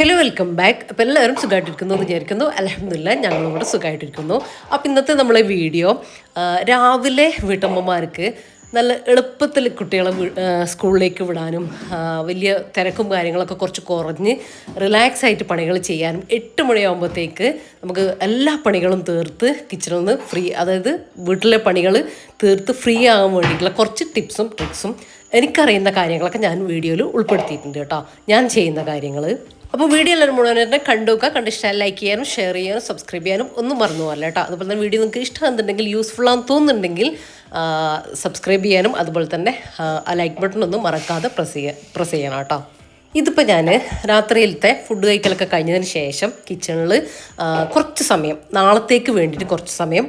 Hello, welcome back. അപ്പോൾ എല്ലാവരും സുഖമായിട്ടിരിക്കുന്നു എന്ന് വിചാരിക്കുന്നു. അൽഹംദുലില്ലാ ഞങ്ങളിവിടെ സുഖമായിട്ടിരിക്കുന്നു. അപ്പോൾ ഇന്നത്തെ നമ്മളെ വീഡിയോ രാവിലെ വീട്ടമ്മമാർക്ക് നല്ല എളുപ്പത്തിൽ കുട്ടികളെ സ്കൂളിലേക്ക് വിടാനും വലിയ തിരക്കും കാര്യങ്ങളൊക്കെ കുറച്ച് കുറഞ്ഞ് റിലാക്സ് ആയിട്ട് പണികൾ ചെയ്യാനും 8 മണിയാകുമ്പോഴത്തേക്ക് നമുക്ക് എല്ലാ പണികളും തീർത്ത് കിച്ചണിൽ നിന്ന് ഫ്രീ, അതായത് വീട്ടിലെ പണികൾ തീർത്ത് ഫ്രീ ആകാൻ വേണ്ടിയിട്ടുള്ള കുറച്ച് ടിപ്സും ട്രിക്സും എനിക്കറിയുന്ന കാര്യങ്ങളൊക്കെ ഞാൻ വീഡിയോയിൽ ഉൾപ്പെടുത്തിയിട്ടുണ്ട് കേട്ടോ, ഞാൻ ചെയ്യുന്ന കാര്യങ്ങൾ. അപ്പോൾ വീഡിയോ എല്ലാവരും മുഴുവനായിട്ട് കണ്ടുവെക്കുക, കണ്ടിഷ്ടമായി ലൈക്ക് ചെയ്യാനും ഷെയർ ചെയ്യാനും സബ്സ്ക്രൈബ് ചെയ്യാനും ഒന്നും മറന്നു പോകല്ല കേട്ടോ. അതുപോലെ തന്നെ വീഡിയോ നിങ്ങൾക്ക് ഇഷ്ടമാണെന്നുണ്ടെങ്കിൽ യൂസ്ഫുൾ ആണെന്ന് തോന്നുന്നുണ്ടെങ്കിൽ സബ്സ്ക്രൈബ് ചെയ്യാനും അതുപോലെ തന്നെ ആ ലൈക്ക് ബട്ടൺ ഒന്നും മറക്കാതെ പ്രസ് ചെയ്യണം കേട്ടോ. ഇതിപ്പോൾ ഞാൻ രാത്രിയിലത്തെ ഫുഡ് കഴിക്കലൊക്കെ കഴിഞ്ഞതിന് ശേഷം കിച്ചണിൽ കുറച്ച് സമയം നാളത്തേക്ക് വേണ്ടിയിട്ട് കുറച്ച് സമയം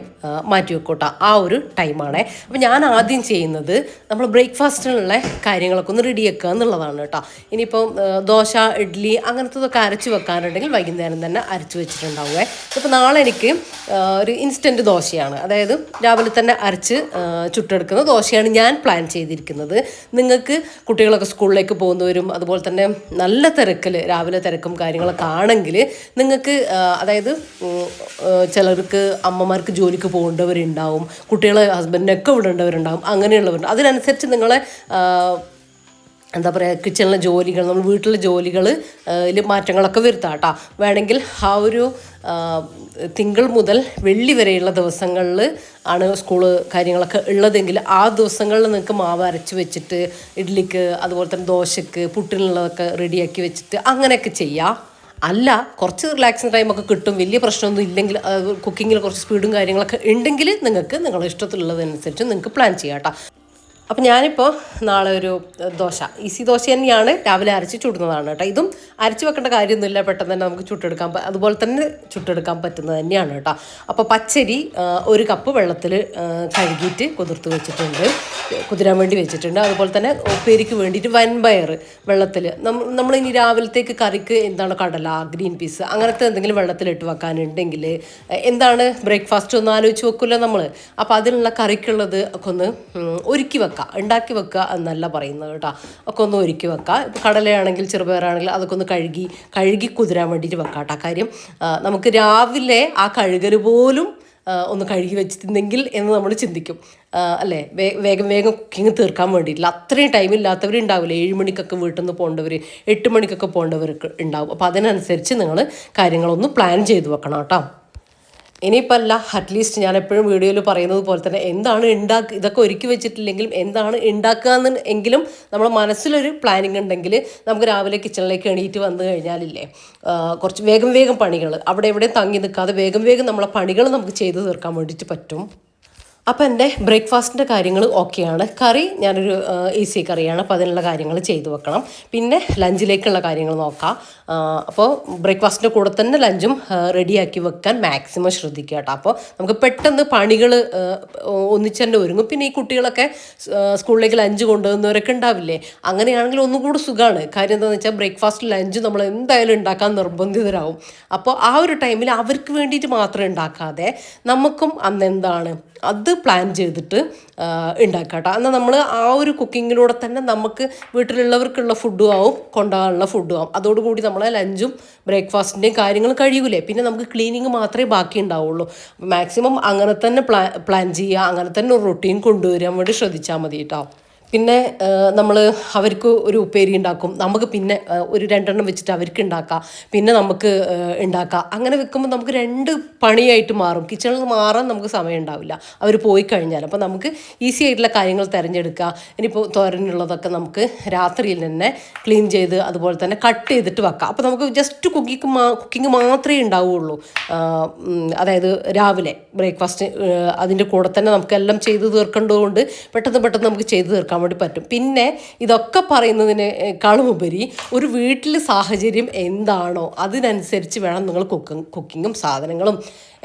മാറ്റി വെക്കോട്ടെ, ആ ഒരു ടൈമാണ്. അപ്പോൾ ഞാൻ ആദ്യം ചെയ്യുന്നത് നമ്മൾ ബ്രേക്ക്ഫാസ്റ്റിനുള്ള കാര്യങ്ങളൊക്കെ ഒന്ന് റെഡിയാക്കുക എന്നുള്ളതാണ് കേട്ടോ. ഇനിയിപ്പോൾ ദോശ, ഇഡ്ഡലി അങ്ങനത്തതൊക്കെ അരച്ച് വെക്കാനുണ്ടെങ്കിൽ വൈകുന്നേരം തന്നെ അരച്ച് വെച്ചിട്ടുണ്ടാവുക. ഇപ്പോൾ നാളെ എനിക്ക് ഒരു ഇൻസ്റ്റൻറ്റ് ദോശയാണ്, അതായത് രാവിലെ തന്നെ അരച്ച് ചുട്ടെടുക്കുന്ന ദോശയാണ് ഞാൻ പ്ലാൻ ചെയ്തിരിക്കുന്നത്. നിങ്ങൾക്ക് കുട്ടികളൊക്കെ സ്കൂളിലേക്ക് പോകുന്നവരും അതുപോലെ തന്നെ നല്ല തിരക്കിൽ രാവിലെ തിരക്കും കാര്യങ്ങളൊക്കെ ആണെങ്കിൽ നിങ്ങൾക്ക്, അതായത് ചിലർക്ക് അമ്മമാർക്ക് ജോലിക്ക് പോകേണ്ടവരുണ്ടാവും, കുട്ടികളെ ഹസ്ബൻഡിനൊക്കെ വിടേണ്ടവരുണ്ടാവും, അങ്ങനെയുള്ളവരുണ്ട്. അതിനനുസരിച്ച് നിങ്ങളെ എന്താ പറയുക, കിച്ചണിലെ ജോലികൾ, നമ്മൾ വീട്ടിലെ ജോലികൾ മാറ്റങ്ങളൊക്കെ വരുത്താം കേട്ടോ. വേണമെങ്കിൽ ആ ഒരു തിങ്കൾ മുതൽ വെള്ളി വരെയുള്ള ദിവസങ്ങളിൽ ആണ് സ്കൂള് കാര്യങ്ങളൊക്കെ ഉള്ളതെങ്കിൽ ആ ദിവസങ്ങളിൽ നിങ്ങൾക്ക് മാവ് അരച്ച് വെച്ചിട്ട് ഇഡ്ഡലിക്ക് അതുപോലെ തന്നെ ദോശയ്ക്ക് പുട്ടിനുള്ളതൊക്കെ റെഡിയാക്കി വെച്ചിട്ട് അങ്ങനെയൊക്കെ ചെയ്യാം. അല്ല, കുറച്ച് റിലാക്സിങ് ടൈമൊക്കെ കിട്ടും, വലിയ പ്രശ്നമൊന്നും ഇല്ലെങ്കിൽ, കുക്കിങ്ങിൽ കുറച്ച് സ്പീഡും കാര്യങ്ങളൊക്കെ ഉണ്ടെങ്കിൽ നിങ്ങൾക്ക് നിങ്ങളുടെ ഇഷ്ടത്തിലുള്ളതനുസരിച്ച് നിങ്ങൾക്ക് പ്ലാൻ ചെയ്യാം കേട്ടോ. അപ്പം ഞാനിപ്പോൾ നാളെ ഒരു ദോശ, ഈസി ദോശ തന്നെയാണ്, രാവിലെ അരച്ച് ചുടുന്നതാണ് കേട്ടോ. ഇതും അരച്ച് വെക്കേണ്ട കാര്യമൊന്നുമില്ല, പെട്ടെന്ന് തന്നെ നമുക്ക് ചുട്ടെടുക്കാൻ, അതുപോലെ തന്നെ ചുട്ടെടുക്കാൻ പറ്റുന്നത് തന്നെയാണ് കേട്ടോ. അപ്പോൾ പച്ചരി 1 കപ്പ് വെള്ളത്തിൽ കഴുകിയിട്ട് കുതിർത്ത് വെച്ചിട്ടുണ്ട്, കുതിരാൻ വേണ്ടി വെച്ചിട്ടുണ്ട്. അതുപോലെ തന്നെ ഉപ്പേരിക്ക് വേണ്ടിയിട്ട് വൻപയർ വെള്ളത്തിൽ, നമ്മളിനി രാവിലത്തേക്ക് കറിക്ക് എന്താണ് കടല, ഗ്രീൻ പീസ് അങ്ങനത്തെ എന്തെങ്കിലും വെള്ളത്തിലിട്ട് വെക്കാനുണ്ടെങ്കിൽ എന്താണ് ബ്രേക്ക്ഫാസ്റ്റ് ഒന്ന് ആലോചിച്ച് വെക്കില്ല നമ്മൾ. അപ്പോൾ അതിനുള്ള കറിക്കുള്ളത് ഒക്കെ ഒന്ന് ഒരുക്കി വെക്കാം, ഉണ്ടാക്കി വെക്കുക എന്നല്ല പറയുന്നത് കേട്ടോ. ഒക്കെ ഒന്ന് ഒരുക്കി വെക്കുക. ഇപ്പോൾ കടലയാണെങ്കിൽ ചെറുപയറാണെങ്കിൽ അതൊക്കെ ഒന്ന് കഴുകി കുതിരാൻ വേണ്ടിയിട്ട് വെക്കാം കേട്ടോ. കാര്യം നമുക്ക് രാവിലെ ആ കഴുകൽ പോലും ഒന്ന് കഴുകി വെച്ചിട്ടുണ്ടെങ്കിൽ എന്ന് നമ്മൾ ചിന്തിക്കും അല്ലേ, വേഗം കുക്കിങ് തീർക്കാൻ വേണ്ടിയിട്ടില്ല. അത്രയും ടൈമില്ലാത്തവരുണ്ടാവില്ല, 7 മണിക്കൊക്കെ വീട്ടിൽ നിന്ന് പോകേണ്ടവർ, 8 മണിക്കൊക്കെ പോകേണ്ടവർക്ക് ഉണ്ടാവും. അപ്പോൾ അതിനനുസരിച്ച് നിങ്ങൾ കാര്യങ്ങളൊന്ന് പ്ലാൻ ചെയ്ത് വെക്കണം കേട്ടോ. ഇനിയിപ്പോൾ അല്ല, അറ്റ്ലീസ്റ്റ് ഞാൻ എപ്പോഴും വീഡിയോയിൽ പറയുന്നത് പോലെ തന്നെ എന്താണ് ഇതൊക്കെ ഒരുക്കി വെച്ചിട്ടില്ലെങ്കിലും എന്താണ് ഉണ്ടാക്കുക എങ്കിലും നമ്മൾ മനസ്സിലൊരു പ്ലാനിങ് ഉണ്ടെങ്കിൽ നമുക്ക് രാവിലെ കിച്ചണിലേക്ക് എണീറ്റ് വന്നു കഴിഞ്ഞാലില്ലേ, കുറച്ച് വേഗം പണികൾ അവിടെ എവിടെ തങ്ങി നിൽക്കാതെ വേഗം നമ്മളെ പണികൾ നമുക്ക് ചെയ്ത് തീർക്കാൻ വേണ്ടിയിട്ട് പറ്റും. അപ്പോൾ എൻ്റെ ബ്രേക്ക്ഫാസ്റ്റിൻ്റെ കാര്യങ്ങൾ ഓക്കെയാണ്. കറി ഞാനൊരു ഈസി കറിയാണ്, അപ്പോൾ അതിനുള്ള കാര്യങ്ങൾ ചെയ്തു വെക്കണം. പിന്നെ ലഞ്ചിലേക്കുള്ള കാര്യങ്ങൾ നോക്കാം. അപ്പോൾ ബ്രേക്ക്ഫാസ്റ്റിൻ്റെ കൂടെ തന്നെ ലഞ്ചും റെഡിയാക്കി വെക്കാൻ മാക്സിമം ശ്രദ്ധിക്കുക കേട്ടോ. അപ്പോൾ നമുക്ക് പെട്ടെന്ന് പണികൾ ഒന്നിച്ച് തന്നെ ഒരുങ്ങും. പിന്നെ ഈ കുട്ടികളൊക്കെ സ്കൂളിലേക്ക് ലഞ്ച് കൊണ്ടുവന്നവരൊക്കെ ഉണ്ടാവില്ലേ, അങ്ങനെയാണെങ്കിൽ ഒന്നുകൂടി സുഖമാണ്. കാര്യം എന്താണെന്ന് വെച്ചാൽ ബ്രേക്ക്ഫാസ്റ്റ് ലഞ്ച് നമ്മൾ എന്തായാലും ഉണ്ടാക്കാൻ നിർബന്ധിതരാകും. അപ്പോൾ ആ ഒരു ടൈമിൽ അവർക്ക് വേണ്ടിയിട്ട് മാത്രം ഉണ്ടാക്കാതെ നമുക്കും അന്ന് എന്താണ് അത് പ്ലാൻ ചെയ്തിട്ട് ഉണ്ടാക്കാം കേട്ടോ. എന്നാൽ നമ്മൾ ആ ഒരു കുക്കിങ്ങിലൂടെ തന്നെ നമുക്ക് വീട്ടിലുള്ളവർക്കുള്ള ഫുഡും ആവും, കൊണ്ടുപോകാനുള്ള ഫുഡും ആവും. അതോടുകൂടി നമ്മളെ ലഞ്ചും ബ്രേക്ക്ഫാസ്റ്റിൻ്റെയും കാര്യങ്ങൾ കഴിയൂലേ, പിന്നെ നമുക്ക് ക്ലീനിങ് മാത്രമേ ബാക്കി ഉണ്ടാവുള്ളൂ. മാക്സിമം അങ്ങനെ തന്നെ പ്ലാൻ ചെയ്യുക, അങ്ങനെ തന്നെ ഒരു റൊട്ടീൻ കൊണ്ടുവരാൻ വേണ്ടി ശ്രദ്ധിച്ചാൽ മതി കേട്ടോ. പിന്നെ നമ്മൾ അവർക്ക് ഒരു ഉപ്പേരി ഉണ്ടാക്കും, നമുക്ക് പിന്നെ ഒരു 2 എണ്ണം വെച്ചിട്ട് അവർക്ക് ഉണ്ടാക്കാം, പിന്നെ നമുക്ക് ഉണ്ടാക്കാം. അങ്ങനെ വെക്കുമ്പോൾ നമുക്ക് 2 പണിയായിട്ട് മാറും, കിച്ചണിൽ മാറാൻ നമുക്ക് സമയം ഉണ്ടാവില്ല അവർ പോയി കഴിഞ്ഞാൽ. അപ്പോൾ നമുക്ക് ഈസി ആയിട്ടുള്ള കാര്യങ്ങൾ തിരഞ്ഞെടുക്കുക. ഇനിയിപ്പോൾ തോരനുള്ളതൊക്കെ നമുക്ക് രാത്രിയിൽ തന്നെ ക്ലീൻ ചെയ്ത് അതുപോലെ തന്നെ കട്ട് ചെയ്തിട്ട് വെക്കാം. അപ്പോൾ നമുക്ക് ജസ്റ്റ് കുക്കിംഗ് മാത്രമേ ഉണ്ടാവുകയുള്ളൂ. അതായത് രാവിലെ ബ്രേക്ക്ഫാസ്റ്റ് അതിൻ്റെ കൂടെ തന്നെ നമുക്കെല്ലാം ചെയ്ത് തീർക്കേണ്ടതുകൊണ്ട് പെട്ടെന്ന് നമുക്ക് ചെയ്ത് തീർക്കാം വേണ്ടി പറ്റും. പിന്നെ ഇതൊക്കെ പറയുന്നതിനേക്കാളും ഉപരി ഒരു വീട്ടിൽ സാഹചര്യം എന്താണോ അതിനനുസരിച്ച് വേണം നിങ്ങൾ കുക്കിങ്ങും സാധനങ്ങളും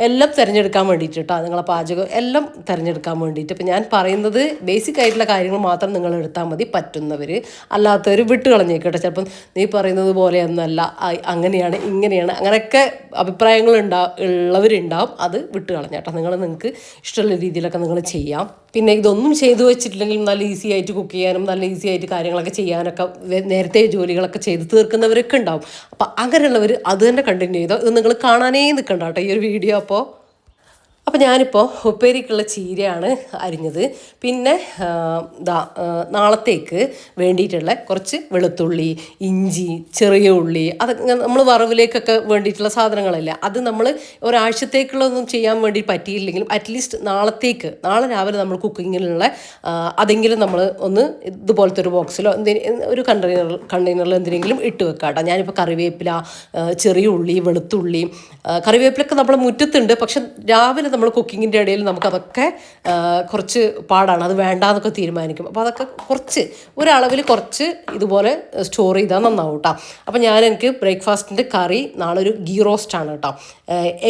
എല്ലാം തിരഞ്ഞെടുക്കാൻ വേണ്ടിയിട്ട് കേട്ടോ, നിങ്ങളെ പാചകം എല്ലാം തിരഞ്ഞെടുക്കാൻ വേണ്ടിയിട്ട്. അപ്പോൾ ഞാൻ പറയുന്നത് ബേസിക് ആയിട്ടുള്ള കാര്യങ്ങൾ മാത്രം നിങ്ങൾ എടുത്താൽ മതി, പറ്റുന്നവർ. അല്ലാത്തവർ വിട്ട് കളഞ്ഞേക്കട്ടെ. ചിലപ്പം നീ പറയുന്നത് പോലെയൊന്നല്ല, അങ്ങനെയാണ് ഇങ്ങനെയാണ് അങ്ങനെയൊക്കെ അഭിപ്രായങ്ങൾ ഉള്ളവരുണ്ടാവും, അത് വിട്ട് കളഞ്ഞേട്ടോ. നിങ്ങൾക്ക് ഇഷ്ടമുള്ള രീതിയിലൊക്കെ നിങ്ങൾ ചെയ്യാം. പിന്നെ ഇതൊന്നും ചെയ്തു വെച്ചിട്ടില്ലെങ്കിൽ നല്ല ഈസി ആയിട്ട് കുക്ക് ചെയ്യാനും നല്ല ഈസി ആയിട്ട് കാര്യങ്ങളൊക്കെ ചെയ്യാനൊക്കെ നേരത്തെ ജോലികളൊക്കെ ചെയ്ത് തീർക്കുന്നവരൊക്കെ ഉണ്ടാവും. അപ്പോൾ അങ്ങനെയുള്ളവർ അത് തന്നെ കണ്ടിന്യൂ ചെയ്തോ. ഇത് നിങ്ങൾ കാണാനേ നിൽക്കണ്ട കേട്ടോ ഈ ഒരു വീഡിയോ. അപ്പോൾ ഞാനിപ്പോൾ ഉപ്പേരിക്കുള്ള ചീരയാണ് അരിഞ്ഞത്. പിന്നെ നാളത്തേക്ക് വേണ്ടിയിട്ടുള്ള കുറച്ച് വെളുത്തുള്ളി, ഇഞ്ചി, ചെറിയ ഉള്ളി, അതൊക്കെ നമ്മൾ വറവിലേക്കൊക്കെ വേണ്ടിയിട്ടുള്ള സാധനങ്ങളല്ല. അത് നമ്മൾ ഒരാഴ്ചത്തേക്കുള്ളതൊന്നും ചെയ്യാൻ വേണ്ടി പറ്റിയില്ലെങ്കിലും അറ്റ്ലീസ്റ്റ് നാളെ രാവിലെ നമ്മൾ കുക്കിങ്ങിലുള്ള അതെങ്കിലും നമ്മൾ ഒന്ന് ഇതുപോലത്തെ ഒരു ബോക്സിലോ ഒരു കണ്ടെയ്നറിൽ എന്തിനെങ്കിലും ഇട്ട് വെക്കാം കേട്ടോ. ഞാനിപ്പോൾ കറിവേപ്പില, ചെറിയ ഉള്ളി, വെളുത്തുള്ളി, കറിവേപ്പിലൊക്കെ നമ്മുടെ മുറ്റത്തുണ്ട്. പക്ഷെ രാവിലെ നമ്മൾ കുക്കിങ്ങിൻ്റെ ഇടയിൽ നമുക്കതൊക്കെ കുറച്ച് പാടാണ്, അത് വേണ്ടാന്നൊക്കെ തീരുമാനിക്കും. അപ്പോൾ അതൊക്കെ ഒരളവിൽ കുറച്ച് ഇതുപോലെ സ്റ്റോർ ചെയ്താൽ നന്നാവും കേട്ടോ. അപ്പോൾ എനിക്ക് ബ്രേക്ക്ഫാസ്റ്റിൻ്റെ കറി നാളെ ഒരു ഗീ റോസ്റ്റാണ് കേട്ടോ,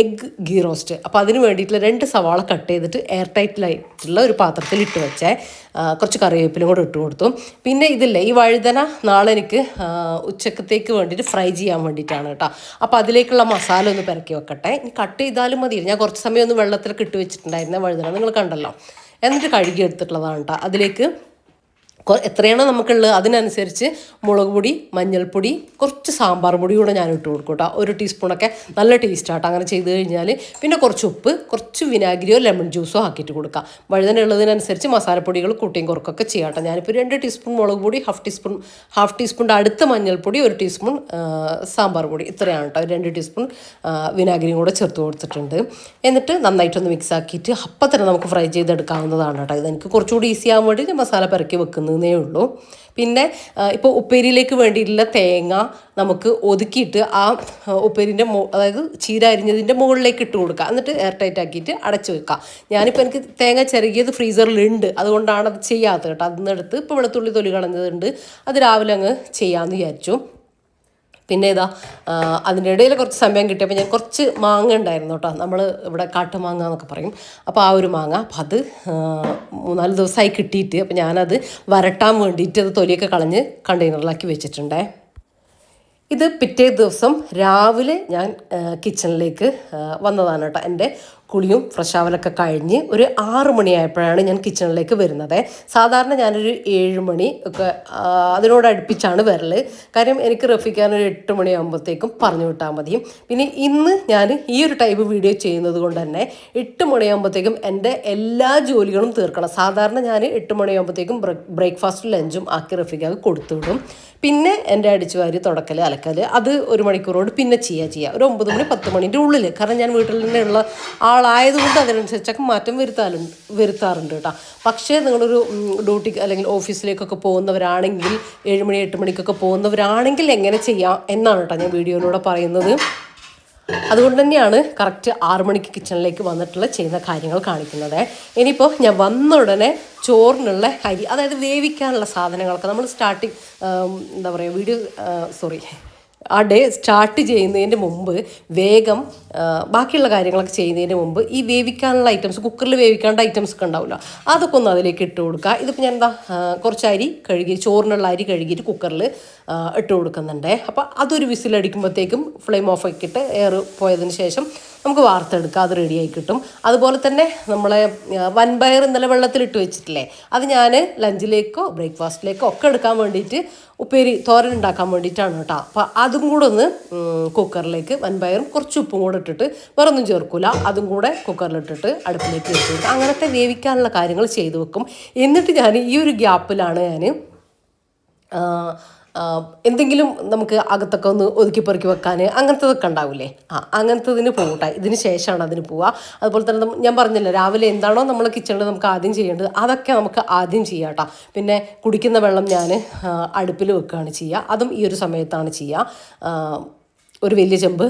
എഗ് ഗീ റോസ്റ്റ്. അപ്പോൾ അതിന് വേണ്ടിയിട്ടുള്ള 2 സവാള കട്ട് ചെയ്തിട്ട് എയർ ടൈറ്റിലായിട്ടുള്ള ഒരു പാത്രത്തിൽ ഇട്ട് വെച്ചേ. കുറച്ച് കറിവേപ്പിലും കൂടെ ഇട്ട് കൊടുത്തു. പിന്നെ ഈ വഴുതന നാളെ എനിക്ക് ഉച്ചക്കത്തേക്ക് വേണ്ടിയിട്ട് ഫ്രൈ ചെയ്യാൻ വേണ്ടിയിട്ടാണ് കേട്ടോ. അപ്പോൾ അതിലേക്കുള്ള മസാല ഒന്ന് പെരക്കി വെക്കട്ടെ. ഇനി കട്ട് ചെയ്താലും മതി. ഞാൻ കുറച്ച് സമയം ഒന്ന് വെള്ളത്തിലൊക്കെ ഇട്ട് വെച്ചിട്ടുണ്ടായിരുന്ന വഴുതന നിങ്ങൾ കണ്ടല്ലോ. എന്നിട്ട് കഴുകി എടുത്തിട്ടുള്ളതാണ് കേട്ടോ. അതിലേക്ക് എത്രയാണോ നമുക്കുള്ളത് അതിനനുസരിച്ച് മുളക് പൊടി, മഞ്ഞൾപ്പൊടി, കുറച്ച് സാമ്പാർ പൊടി കൂടെ ഞാൻ ഇട്ട് കൊടുക്കും കേട്ടോ. 1 ടീസ്പൂണൊക്കെ നല്ല ടേസ്റ്റാട്ടോ അങ്ങനെ ചെയ്ത് കഴിഞ്ഞാൽ. പിന്നെ കുറച്ച് ഉപ്പ്, കുറച്ച് വിനാഗിരിയോ ലെമൺ ജ്യൂസോ ആക്കിയിട്ട് കൊടുക്കാം. വഴുതന ഉള്ളതിനനുസരിച്ച് മസാലപ്പൊടികൾ കൂട്ടിയും കുറക്കൊക്കെ ചെയ്യാം കേട്ടോ. ഞാനിപ്പോൾ 2 ടീസ്പൂൺ മുളക് പൊടി, ഹാഫ് ടീസ്പൂണിൻ്റെ അടുത്ത മഞ്ഞൾപ്പൊടി, 1 ടീസ്പൂൺ സാമ്പാർ പൊടി, ഇത്രയാണ് കേട്ടോ. 2 ടീസ്പൂൺ വിനാഗിരിയും കൂടെ ചേർത്ത് കൊടുത്തിട്ടുണ്ട്. എന്നിട്ട് നന്നായിട്ടൊന്ന് മിക്സ് ആക്കിയിട്ട് അപ്പം തന്നെ നമുക്ക് ഫ്രൈ ചെയ്തെടുക്കാവുന്നതാണ് കേട്ടോ. ഇതെനിക്ക് കുറച്ചുകൂടി ഈസി ആകാൻ വേണ്ടി ഞാൻ മസാല പെരക്കി വെക്കുന്നത് ഉള്ളൂ. പിന്നെ ഇപ്പോൾ ഉപ്പേരിയിലേക്ക് വേണ്ടിയിട്ടുള്ള തേങ്ങ നമുക്ക് ഒതുക്കിയിട്ട് ആ ഉപ്പേരിൻ്റെ അതായത് ചീര അരിഞ്ഞതിൻ്റെ മുകളിലേക്ക് ഇട്ട് കൊടുക്കുക. എന്നിട്ട് എയർ ടൈറ്റ് ആക്കിയിട്ട് അടച്ചു വെക്കുക. ഞാനിപ്പോൾ എനിക്ക് തേങ്ങ ചിരകിയത് ഫ്രീസറിലുണ്ട്, അതുകൊണ്ടാണ് അത് ചെയ്യാത്തത് കേട്ടോ. അതിനെടുത്ത് ഇപ്പോൾ വെളുത്തുള്ളി തൊലി കളഞ്ഞതുണ്ട്, അത് രാവിലെ അങ്ങ് ചെയ്യാമെന്ന് വിചാരിച്ചു. പിന്നെ അതിൻ്റെ ഇടയിൽ കുറച്ച് സമയം കിട്ടിയപ്പോൾ ഞാൻ കുറച്ച് മാങ്ങ ഉണ്ടായിരുന്നു കേട്ടോ. നമ്മൾ ഇവിടെ കാട്ടുമാങ്ങ എന്നൊക്കെ പറയും. അപ്പോൾ ആ ഒരു മാങ്ങ, അപ്പോൾ അത് 3-4 ദിവസമായി കിട്ടിയിട്ട്, അപ്പോൾ ഞാനത് വരട്ടാൻ വേണ്ടിയിട്ട് അത് തൊലിയൊക്കെ കളഞ്ഞ് കണ്ടെയ്നറിലാക്കി വെച്ചിട്ടുണ്ടേ. ഇത് പിറ്റേ ദിവസം രാവിലെ ഞാൻ കിച്ചണിലേക്ക് വന്നതാണ് കേട്ടോ. എൻ്റെ കുളിയും ഫ്രഷ് ആവലൊക്കെ കഴിഞ്ഞ് ഒരു 6 മണിയായപ്പോഴാണ് ഞാൻ കിച്ചണിലേക്ക് വരുന്നത്. സാധാരണ ഞാനൊരു 7 മണി ഒക്കെ അതിനോടടുപ്പിച്ചാണ് വരൽ. കാര്യം എനിക്ക് റഫിക്കാൻ ഒരു 8 മണിയാകുമ്പോഴത്തേക്കും പറഞ്ഞു വിട്ടാൽ മതി. പിന്നെ ഇന്ന് ഞാൻ ഈ ഒരു ടൈപ്പ് വീഡിയോ ചെയ്യുന്നത് കൊണ്ട് തന്നെ 8 മണിയാകുമ്പോഴത്തേക്കും എൻ്റെ എല്ലാ ജോലികളും തീർക്കണം. സാധാരണ ഞാൻ 8 മണിയാകുമ്പോഴത്തേക്കും ബ്രേക്ക്ഫാസ്റ്റും ലഞ്ചും ആക്കി റഫിക്കാക്ക് കൊടുത്തു വിടും. പിന്നെ എൻ്റെ അടിച്ചുവാരി, തുടക്കൽ, അലക്കൽ അത് 1 മണിക്കൂറോട് പിന്നെ ചെയ്യുക ഒരു 9 മണി 10 മണിൻ്റെ ഉള്ളിൽ. കാരണം ഞാൻ വീട്ടിൽ തന്നെയുള്ള ആളായതുകൊണ്ട് അതിനനുസരിച്ചൊക്കെ മാറ്റം വരുത്താറുണ്ട് കേട്ടോ. പക്ഷേ നിങ്ങളൊരു ഡ്യൂട്ടിക്ക് അല്ലെങ്കിൽ ഓഫീസിലേക്കൊക്കെ പോകുന്നവരാണെങ്കിൽ 7 മണി 8 മണിക്കൊക്കെ പോകുന്നവരാണെങ്കിൽ എങ്ങനെ ചെയ്യാം എന്നാണ് കേട്ടോ ഞാൻ വീഡിയോയിലൂടെ പറയുന്നത്. അതുകൊണ്ട് തന്നെയാണ് കറക്റ്റ് 6 മണിക്ക് കിച്ചണിലേക്ക് വന്നിട്ടുള്ള ചെയ്യുന്ന കാര്യങ്ങൾ കാണിക്കുന്നത്. ഇനിയിപ്പോൾ ഞാൻ വന്ന ഉടനെ ചോറിനുള്ള അരി, അതായത് വേവിക്കാനുള്ള സാധനങ്ങളൊക്കെ നമ്മൾ ആ ഡേ സ്റ്റാർട്ട് ചെയ്യുന്നതിൻ്റെ മുമ്പ് വേഗം ബാക്കിയുള്ള കാര്യങ്ങളൊക്കെ ചെയ്യുന്നതിന് മുമ്പ് ഈ വേവിക്കാനുള്ള ഐറ്റംസ്, കുക്കറിൽ വേവിക്കാനുള്ള ഐറ്റംസ് ഒക്കെ ഉണ്ടാവില്ല, അതൊക്കെ ഒന്ന് അതിലേക്ക് ഇട്ട് കൊടുക്കുക. ഇതിപ്പോൾ ഞാൻ കുറച്ച് അരി ചോറിനുള്ള അരി കഴുകിയിട്ട് കുക്കറിൽ ഇട്ട് കൊടുക്കുന്നുണ്ട്. അപ്പോൾ അതൊരു വിസിലടിക്കുമ്പോഴത്തേക്കും ഫ്ലെയിം ഓഫ് ആക്കിയിട്ട് എയർ പോയതിന് ശേഷം നമുക്ക് വാർത്തെടുക്കാം, അത് റെഡിയായി കിട്ടും. അതുപോലെ തന്നെ നമ്മളെ വൻപയർ ഇന്നലെ വെള്ളത്തിലിട്ട് വെച്ചിട്ടില്ലേ, അത് ഞാൻ ലഞ്ചിലേക്കോ ബ്രേക്ക്ഫാസ്റ്റിലേക്കോ ഒക്കെ എടുക്കാൻ വേണ്ടിയിട്ട് തോരൻ ഉണ്ടാക്കാൻ വേണ്ടിയിട്ടാണ് കേട്ടോ. അപ്പോൾ അതും കൂടെ ഒന്ന് കുക്കറിലേക്ക് വൻപയറും കുറച്ച് ഉപ്പും കൂടെ ഇട്ടിട്ട്, വേറെ ഒന്നും ചേർക്കില്ല, അതും കൂടെ കുക്കറിലിട്ടിട്ട് അടുപ്പിലേക്ക് വെച്ച് കൊടുക്കും. അങ്ങനത്തെ വേവിക്കാനുള്ള കാര്യങ്ങൾ ചെയ്തു വെക്കും. എന്നിട്ട് ഞാൻ ഈ ഒരു ഗ്യാപ്പിലാണ് ഞാൻ എന്തെങ്കിലും നമുക്ക് അകത്തൊക്കെ ഒന്ന് ഒതുക്കി പെറുക്കി വെക്കാൻ അങ്ങനത്തതൊക്കെ ഉണ്ടാവില്ലേ, അങ്ങനത്തതിന് പോകട്ടെ. ഇതിന് ശേഷമാണ് അതിന് പോവുക. അതുപോലെ തന്നെ ഞാൻ പറഞ്ഞില്ല, രാവിലെ എന്താണോ നമ്മൾ കിച്ചണിൽ നമുക്ക് ആദ്യം ചെയ്യേണ്ടത് അതൊക്കെ നമുക്ക് ആദ്യം ചെയ്യാം കേട്ടോ. പിന്നെ കുടിക്കുന്ന വെള്ളം ഞാൻ അടുപ്പിൽ വെക്കുകയാണ് ചെയ്യുക, അതും ഈ ഒരു സമയത്താണ് ചെയ്യുക. ഒരു വലിയ ചെമ്പ്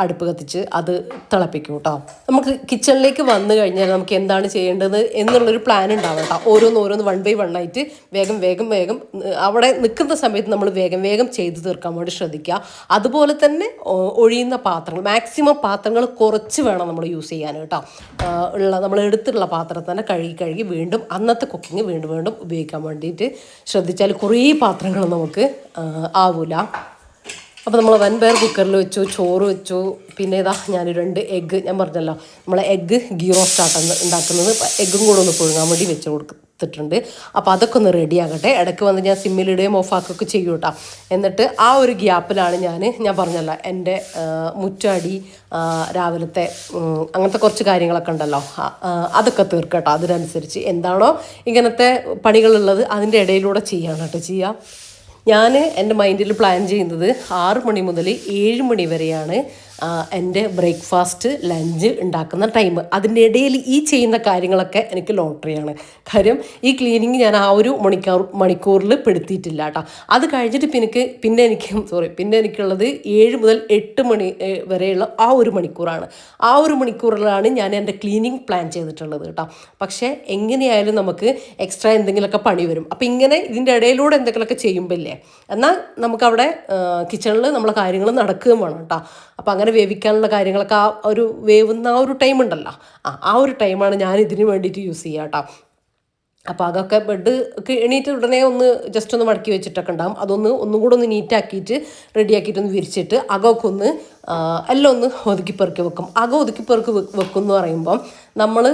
അടുപ്പ് കത്തിച്ച് അത് തിളപ്പിക്കും കേട്ടോ. നമുക്ക് കിച്ചണിലേക്ക് വന്നു കഴിഞ്ഞാൽ നമുക്ക് എന്താണ് ചെയ്യേണ്ടത് എന്നുള്ളൊരു പ്ലാൻ ഉണ്ടാവും കേട്ടോ. ഓരോന്ന് 1 ബൈ 1 ആയിട്ട് വേഗം അവിടെ നിൽക്കുന്ന സമയത്ത് നമ്മൾ വേഗം ചെയ്ത് തീർക്കാൻ വേണ്ടി ശ്രദ്ധിക്കുക. അതുപോലെ തന്നെ ഒഴിയുന്ന പാത്രങ്ങൾ, മാക്സിമം പാത്രങ്ങൾ കുറച്ച് വേണം നമ്മൾ യൂസ് ചെയ്യാൻ കേട്ടോ. നമ്മൾ എടുത്തിട്ടുള്ള പാത്രം തന്നെ കഴുകി വീണ്ടും അന്നത്തെ കുക്കിംഗ് വീണ്ടും ഉപയോഗിക്കാൻ വേണ്ടിയിട്ട് ശ്രദ്ധിച്ചാൽ കുറേ പാത്രങ്ങൾ നമുക്ക് ആവില്ല. അപ്പോൾ നമ്മൾ 1 ബയർ കുക്കറിൽ വെച്ചു, ചോറ് വെച്ചു. പിന്നെ ഇതാ ഞാൻ 2 എഗ്ഗ്, ഞാൻ പറഞ്ഞല്ലോ നമ്മളെ എഗ്ഗ് ഗീ റോസ്റ്റാണ് ഉണ്ടാക്കുന്നത്. എഗ്ഗും കൂടെ ഒന്ന് പുഴുങ്ങാൻ വേണ്ടി വെച്ച് കൊടുത്തിട്ടുണ്ട്. അപ്പോൾ അതൊക്കെ ഒന്ന് റെഡി ആകട്ടെ. ഇടയ്ക്ക് വന്ന് ഞാൻ സിമ്മിലിടുകയും ഓഫാക്കുകയൊക്കെ ചെയ്യും കേട്ടോ. എന്നിട്ട് ആ ഒരു ഗ്യാപ്പിലാണ് ഞാൻ പറഞ്ഞല്ലോ എൻ്റെ മുറ്റടി രാവിലത്തെ അങ്ങനത്തെ കുറച്ച് കാര്യങ്ങളൊക്കെ ഉണ്ടല്ലോ, അതൊക്കെ തീർക്കട്ടോ. അതിനനുസരിച്ച് എന്താണോ ഇങ്ങനത്തെ പണികളുള്ളത് അതിൻ്റെ ഇടയിലൂടെ ചെയ്യാണ് കേട്ടോ ചെയ്യുക. ഞാൻ എൻ്റെ മൈൻഡിൽ പ്ലാൻ ചെയ്യുന്നത് 6 മണി മുതൽ 7 മണി വരെയാണ് എൻ്റെ ബ്രേക്ക്ഫാസ്റ്റ് ലഞ്ച് ഉണ്ടാക്കുന്ന ടൈം. അതിൻ്റെ ഇടയിൽ ഈ ചെയ്യുന്ന കാര്യങ്ങളൊക്കെ എനിക്ക് ലോട്ടറിയാണ്. കാര്യം ഈ ക്ലീനിങ് ഞാൻ ആ ഒരു മണിക്കൂറിൽ പെടുത്തിയിട്ടില്ല കേട്ടോ. അത് കഴിഞ്ഞിട്ട് പിന്നെ എനിക്കുള്ളത് 7 മുതൽ 8 മണി വരെയുള്ള ആ ഒരു മണിക്കൂറാണ്. ആ ഒരു മണിക്കൂറിലാണ് ഞാൻ എൻ്റെ ക്ലീനിങ് പ്ലാൻ ചെയ്തിട്ടുള്ളത് കേട്ടോ. പക്ഷേ എങ്ങനെയായാലും നമുക്ക് എക്സ്ട്രാ എന്തെങ്കിലുമൊക്കെ പണി വരും. അപ്പോൾ ഇങ്ങനെ ഇതിൻ്റെ ഇടയിലൂടെ എന്തെങ്കിലുമൊക്കെ ചെയ്യുമ്പോഴല്ലേ എന്നാൽ നമുക്കവിടെ കിച്ചണിൽ നമ്മളെ കാര്യങ്ങൾ നടക്കുകയും വേണം കേട്ടോ. അപ്പോൾ അങ്ങനെ വേവിക്കാനുള്ള കാര്യങ്ങളൊക്കെ ആ ഒരു വേവുന്ന ആ ഒരു ടൈം ഉണ്ടല്ലോ, ആ ഒരു ടൈമാണ് ഞാൻ ഇതിന് വേണ്ടിയിട്ട് യൂസ് ചെയ്യുക കേട്ടോ. അപ്പോൾ അതൊക്കെ ബെഡ് എണീറ്റ് ഉടനെ ഒന്ന് ജസ്റ്റ് ഒന്ന് മടക്കി വെച്ചിട്ടൊക്കെ ഉണ്ടാകും. ഒന്നും കൂടെ ഒന്ന് നീറ്റാക്കിയിട്ട് റെഡിയാക്കിയിട്ടൊന്ന് വിരിച്ചിട്ട് അകമൊക്കെ എല്ലാം ഒന്ന് ഒതുക്കിപ്പെറുക്കി വെക്കും. ഒതുക്കിപ്പെറുക്കി വെക്കും എന്ന് പറയുമ്പം നമ്മൾ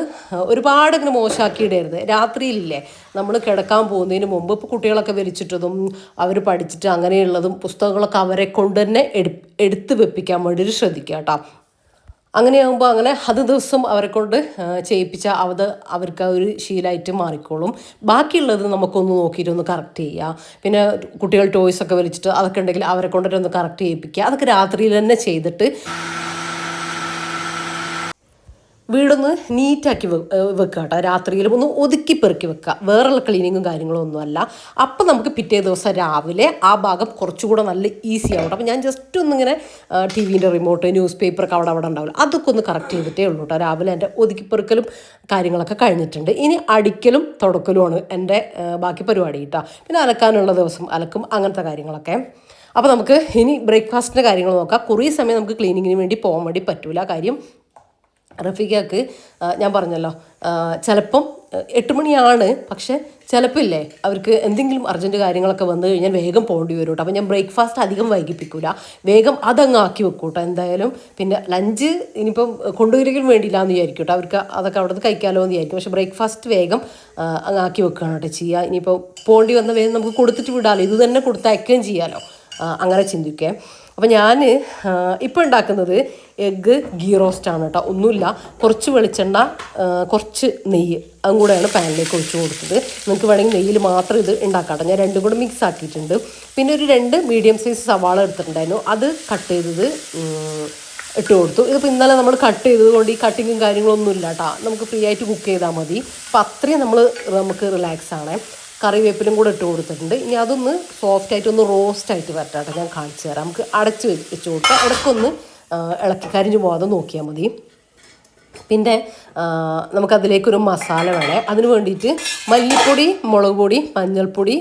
ഒരുപാട് ഇങ്ങനെ മോശമാക്കിയിടരുത്. രാത്രിയിലില്ലേ നമ്മൾ കിടക്കാൻ പോകുന്നതിന് മുമ്പ് ഇപ്പോൾ കുട്ടികളൊക്കെ വലിച്ചിട്ടതും അവർ പഠിച്ചിട്ട് അങ്ങനെയുള്ളതും പുസ്തകങ്ങളൊക്കെ അവരെ കൊണ്ട് തന്നെ എടുത്ത് വെപ്പിക്കാൻ വേണ്ടിയിട്ട് ശ്രദ്ധിക്കുക കേട്ടോ. അങ്ങനെയാകുമ്പോൾ അത് ദിവസം അവരെ കൊണ്ട് ചെയ്യിപ്പിച്ച അവർക്ക് ഒരു ശീലമായിട്ട് മാറിക്കോളും. ബാക്കിയുള്ളത് നമുക്കൊന്ന് നോക്കിയിട്ടൊന്ന് കറക്റ്റ് ചെയ്യുക. പിന്നെ കുട്ടികൾ ടോയ്സൊക്കെ വലിച്ചിട്ട് അതൊക്കെ ഉണ്ടെങ്കിൽ അവരെ കൊണ്ടിട്ടൊന്ന് കറക്റ്റ് ചെയ്യിപ്പിക്കുക. അതൊക്കെ രാത്രിയിൽ തന്നെ ചെയ്തിട്ട് വീടൊന്ന് നീറ്റാക്കി വെക്കുക കേട്ടോ. രാത്രിയിലും ഒന്ന് ഒതുക്കി പെറുക്കി വെക്കുക. വേറെയുള്ള ക്ലീനിങ്ങും കാര്യങ്ങളും ഒന്നുമല്ല. അപ്പം നമുക്ക് പിറ്റേ ദിവസം രാവിലെ ആ ഭാഗം കുറച്ചുകൂടെ നല്ല ഈസി ആവും. അപ്പം ഞാൻ ജസ്റ്റ് ഒന്നിങ്ങനെ TV-ൻ്റെ റിമോട്ട്, ന്യൂസ് പേപ്പറൊക്കെ അവിടെ ഉണ്ടാവില്ല, അതൊക്കെ ഒന്ന് കറക്റ്റ് ചെയ്തിട്ടേ ഉള്ളൂ കേട്ടോ. രാവിലെ എൻ്റെ ഒതുക്കിപ്പെറുക്കലും കാര്യങ്ങളൊക്കെ കഴിഞ്ഞിട്ടുണ്ട്. ഇനി അടിക്കലും തുടക്കലുമാണ് എൻ്റെ ബാക്കി പരിപാടി കേട്ടോ. പിന്നെ അലക്കാനുള്ള ദിവസം അലക്കും, അങ്ങനത്തെ കാര്യങ്ങളൊക്കെ. അപ്പോൾ നമുക്ക് ഇനി ബ്രേക്ക്ഫാസ്റ്റിൻ്റെ കാര്യങ്ങൾ നോക്കാം. കുറേ സമയം നമുക്ക് ക്ലീനിങ്ങിന് വേണ്ടി പോകാൻ വേണ്ടി പറ്റില്ല. കാര്യം റഫീഖക്ക് ഞാൻ പറഞ്ഞല്ലോ ചിലപ്പം 8 മണിയാണ്, പക്ഷേ ചിലപ്പോൾ ഇല്ലേ അവർക്ക് എന്തെങ്കിലും അർജൻറ്റ് കാര്യങ്ങളൊക്കെ വന്നു കഴിഞ്ഞാൽ വേഗം പോകേണ്ടി വരും കേട്ടോ. അപ്പോൾ ഞാൻ ബ്രേക്ക്ഫാസ്റ്റ് അധികം വൈകിപ്പിക്കില്ല, വേഗം അതങ്ങ് ആക്കി വെക്കും കേട്ടോ. എന്തായാലും പിന്നെ ലഞ്ച് ഇനിയിപ്പം കൊണ്ടുവരികയും വേണ്ടിയില്ല എന്ന് വിചാരിക്കും കേട്ടോ. അവർക്ക് അതൊക്കെ അവിടെ നിന്ന് കഴിക്കാമല്ലോ എന്ന് വിചാരിക്കും. പക്ഷേ ബ്രേക്ക്ഫാസ്റ്റ് വേഗം അങ്ങ് ആക്കി വെക്കുകയാണ് കേട്ടോ ചെയ്യുക. ഇനിയിപ്പോൾ പോകേണ്ടി വന്ന വേഗം നമുക്ക് കൊടുത്തിട്ട് വിടാമല്ലോ, ഇത് തന്നെ കൊടുത്തയക്കുകയും ചെയ്യാമല്ലോ, അങ്ങനെ ചിന്തിക്കേ. അപ്പോൾ ഞാൻ ഇപ്പോൾ ഉണ്ടാക്കുന്നത് എഗ്ഗ് ഗീ റോസ്റ്റാണ് കേട്ടോ. ഒന്നുമില്ല, കുറച്ച് വെളിച്ചെണ്ണ, കുറച്ച് നെയ്യ്, അതും കൂടെയാണ് പാനിലേക്ക് ഒഴിച്ച് കൊടുത്തത്. നിങ്ങൾക്ക് വേണമെങ്കിൽ നെയ്യിൽ മാത്രം ഇത് ഉണ്ടാക്കാം കേട്ടോ. ഞാൻ രണ്ടും കൂടെ മിക്സ് ആക്കിയിട്ടുണ്ട്. പിന്നെ ഒരു 2 മീഡിയം സൈസ് സവാള എടുത്തിട്ടുണ്ടായിരുന്നു, അത് കട്ട് ചെയ്തത് ഇട്ട് കൊടുത്തു. ഇതിപ്പോൾ ഇന്നലെ നമ്മൾ കട്ട് ചെയ്തത് കൊണ്ട് ഈ കട്ടിങ്ങും കാര്യങ്ങളൊന്നും ഇല്ല കേട്ടോ. നമുക്ക് ഫ്രീ ആയിട്ട് കുക്ക് ചെയ്താൽ മതി. അപ്പോൾ അത്രയും നമുക്ക് റിലാക്സ് ആണ്. കറിവേപ്പിലും കൂടെ ഇട്ട് കൊടുത്തിട്ടുണ്ട്. ഇനി അതൊന്ന് സോഫ്റ്റായിട്ടൊന്ന് റോസ്റ്റായിട്ട് വരട്ടെ, ഞാൻ കാണിച്ചു തരാം. നമുക്ക് അടച്ച് വെച്ച് കൊടുക്കാം. ഇടയ്ക്കൊന്ന് ഇളക്കി കരിഞ്ഞു പോകാതെ നോക്കിയാൽ മതി. പിന്നെ നമുക്കതിലേക്കൊരു മസാല വേണേ. അതിന് വേണ്ടിയിട്ട് മല്ലിപ്പൊടി, മുളക് പൊടി, മഞ്ഞൾപ്പൊടി,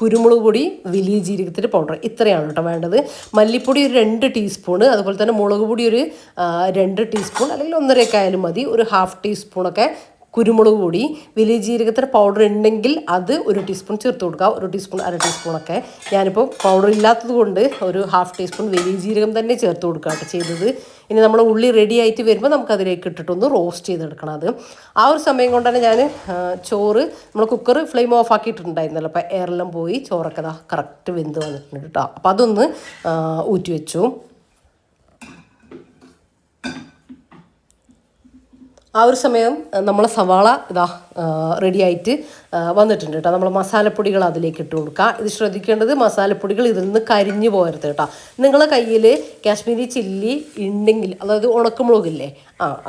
കുരുമുളക് പൊടി, വലിയ ജീരകത്തിൻ്റെ പൗഡർ, ഇത്രയാണ് കേട്ടോ വേണ്ടത്. മല്ലിപ്പൊടി ഒരു 2 ടീസ്പൂണ്, അതുപോലെ തന്നെ മുളക് പൊടി ഒരു 2 ടീസ്പൂൺ അല്ലെങ്കിൽ 1.5 ആയാലും മതി. ഒരു 1/2 ടീസ്പൂണൊക്കെ കുരുമുളക് പൊടി, വലിയ ജീരകത്തിൻ്റെ പൗഡർ ഉണ്ടെങ്കിൽ അത് 1 ടീസ്പൂൺ ചേർത്ത് കൊടുക്കുക. 1 ടീസ്പൂൺ 1/2 ടീസ്പൂണൊക്കെ. ഞാനിപ്പോൾ പൗഡർ ഇല്ലാത്തത് കൊണ്ട് ഒരു 1/2 ടീസ്പൂൺ വലിയ ജീരകം തന്നെ ചേർത്ത് കൊടുക്കുക കേട്ടോ ചെയ്തത്. ഇനി നമ്മൾ ഉള്ളി റെഡി ആയിട്ട് വരുമ്പോൾ നമുക്കതിലേക്ക് ഇട്ടിട്ടൊന്ന് റോസ്റ്റ് ചെയ്തെടുക്കണം. അത് ആ ഒരു സമയം കൊണ്ട് തന്നെ ഞാൻ ചോറ്, നമ്മൾ കുക്കർ ഫ്ലെയിം ഓഫ് ആക്കിയിട്ടുണ്ടായിരുന്നല്ലോ, അപ്പോൾ എയറെല്ലാം പോയി ചോറൊക്കെ കറക്റ്റ് വെന്ത് വന്നിട്ടുണ്ട് കേട്ടോ. അപ്പോൾ അതൊന്ന് ഊറ്റി വെച്ചു. ആ ഒരു സമയം നമ്മളെ സവാള റെഡിയായിട്ട് വന്നിട്ടുണ്ട് കേട്ടോ. നമ്മൾ മസാലപ്പൊടികൾ അതിലേക്ക് ഇട്ട് കൊടുക്കുക. ഇത് ശ്രദ്ധിക്കേണ്ടത് മസാലപ്പൊടികൾ ഇതിൽ നിന്ന് കരിഞ്ഞു പോകരുത് കേട്ടോ. നിങ്ങളെ കയ്യിൽ കാശ്മീരി ചില്ലി ഉണ്ടെങ്കിൽ, അതായത് ഉണക്കമുളകില്ലേ,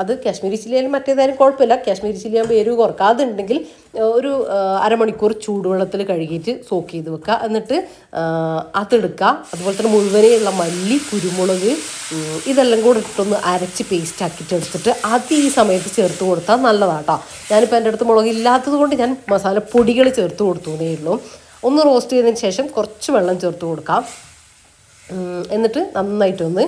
അത് കാശ്മീരി ചില്ലി ആയാലും മറ്റേതായാലും കുഴപ്പമില്ല. കാശ്മീരി ചില്ലി ആകുമ്പോൾ എരിവ് കുറക്കുക. അതുണ്ടെങ്കിൽ ഒരു അരമണിക്കൂർ ചൂടുവെള്ളത്തിൽ കഴുകിയിട്ട് സോക്ക് ചെയ്ത് വെക്കുക. എന്നിട്ട് അതെടുക്കുക. അതുപോലെ തന്നെ മുഴുവനെയുള്ള മല്ലി, കുരുമുളക് ഇതെല്ലാം കൂടെ ഇട്ടൊന്ന് അരച്ച് പേസ്റ്റ് ആക്കിയിട്ട് എടുത്തിട്ട് അത് ഈ സമയത്ത് ചേർത്ത് കൊടുത്താൽ നല്ലതാട്ടോ. ഞാനിപ്പോൾ എൻ്റെ അടുത്ത് മുളക് ഇല്ലാത്തത് കൊണ്ട് ഞാൻ മസാലപ്പൊടികൾ ചേർത്ത് കൊടുത്തേ ഉള്ളൂ. ഒന്ന് റോസ്റ്റ് ചെയ്തതിന് ശേഷം കുറച്ച് വെള്ളം ചേർത്ത് കൊടുക്കാം. എന്നിട്ട് നന്നായിട്ടൊന്ന്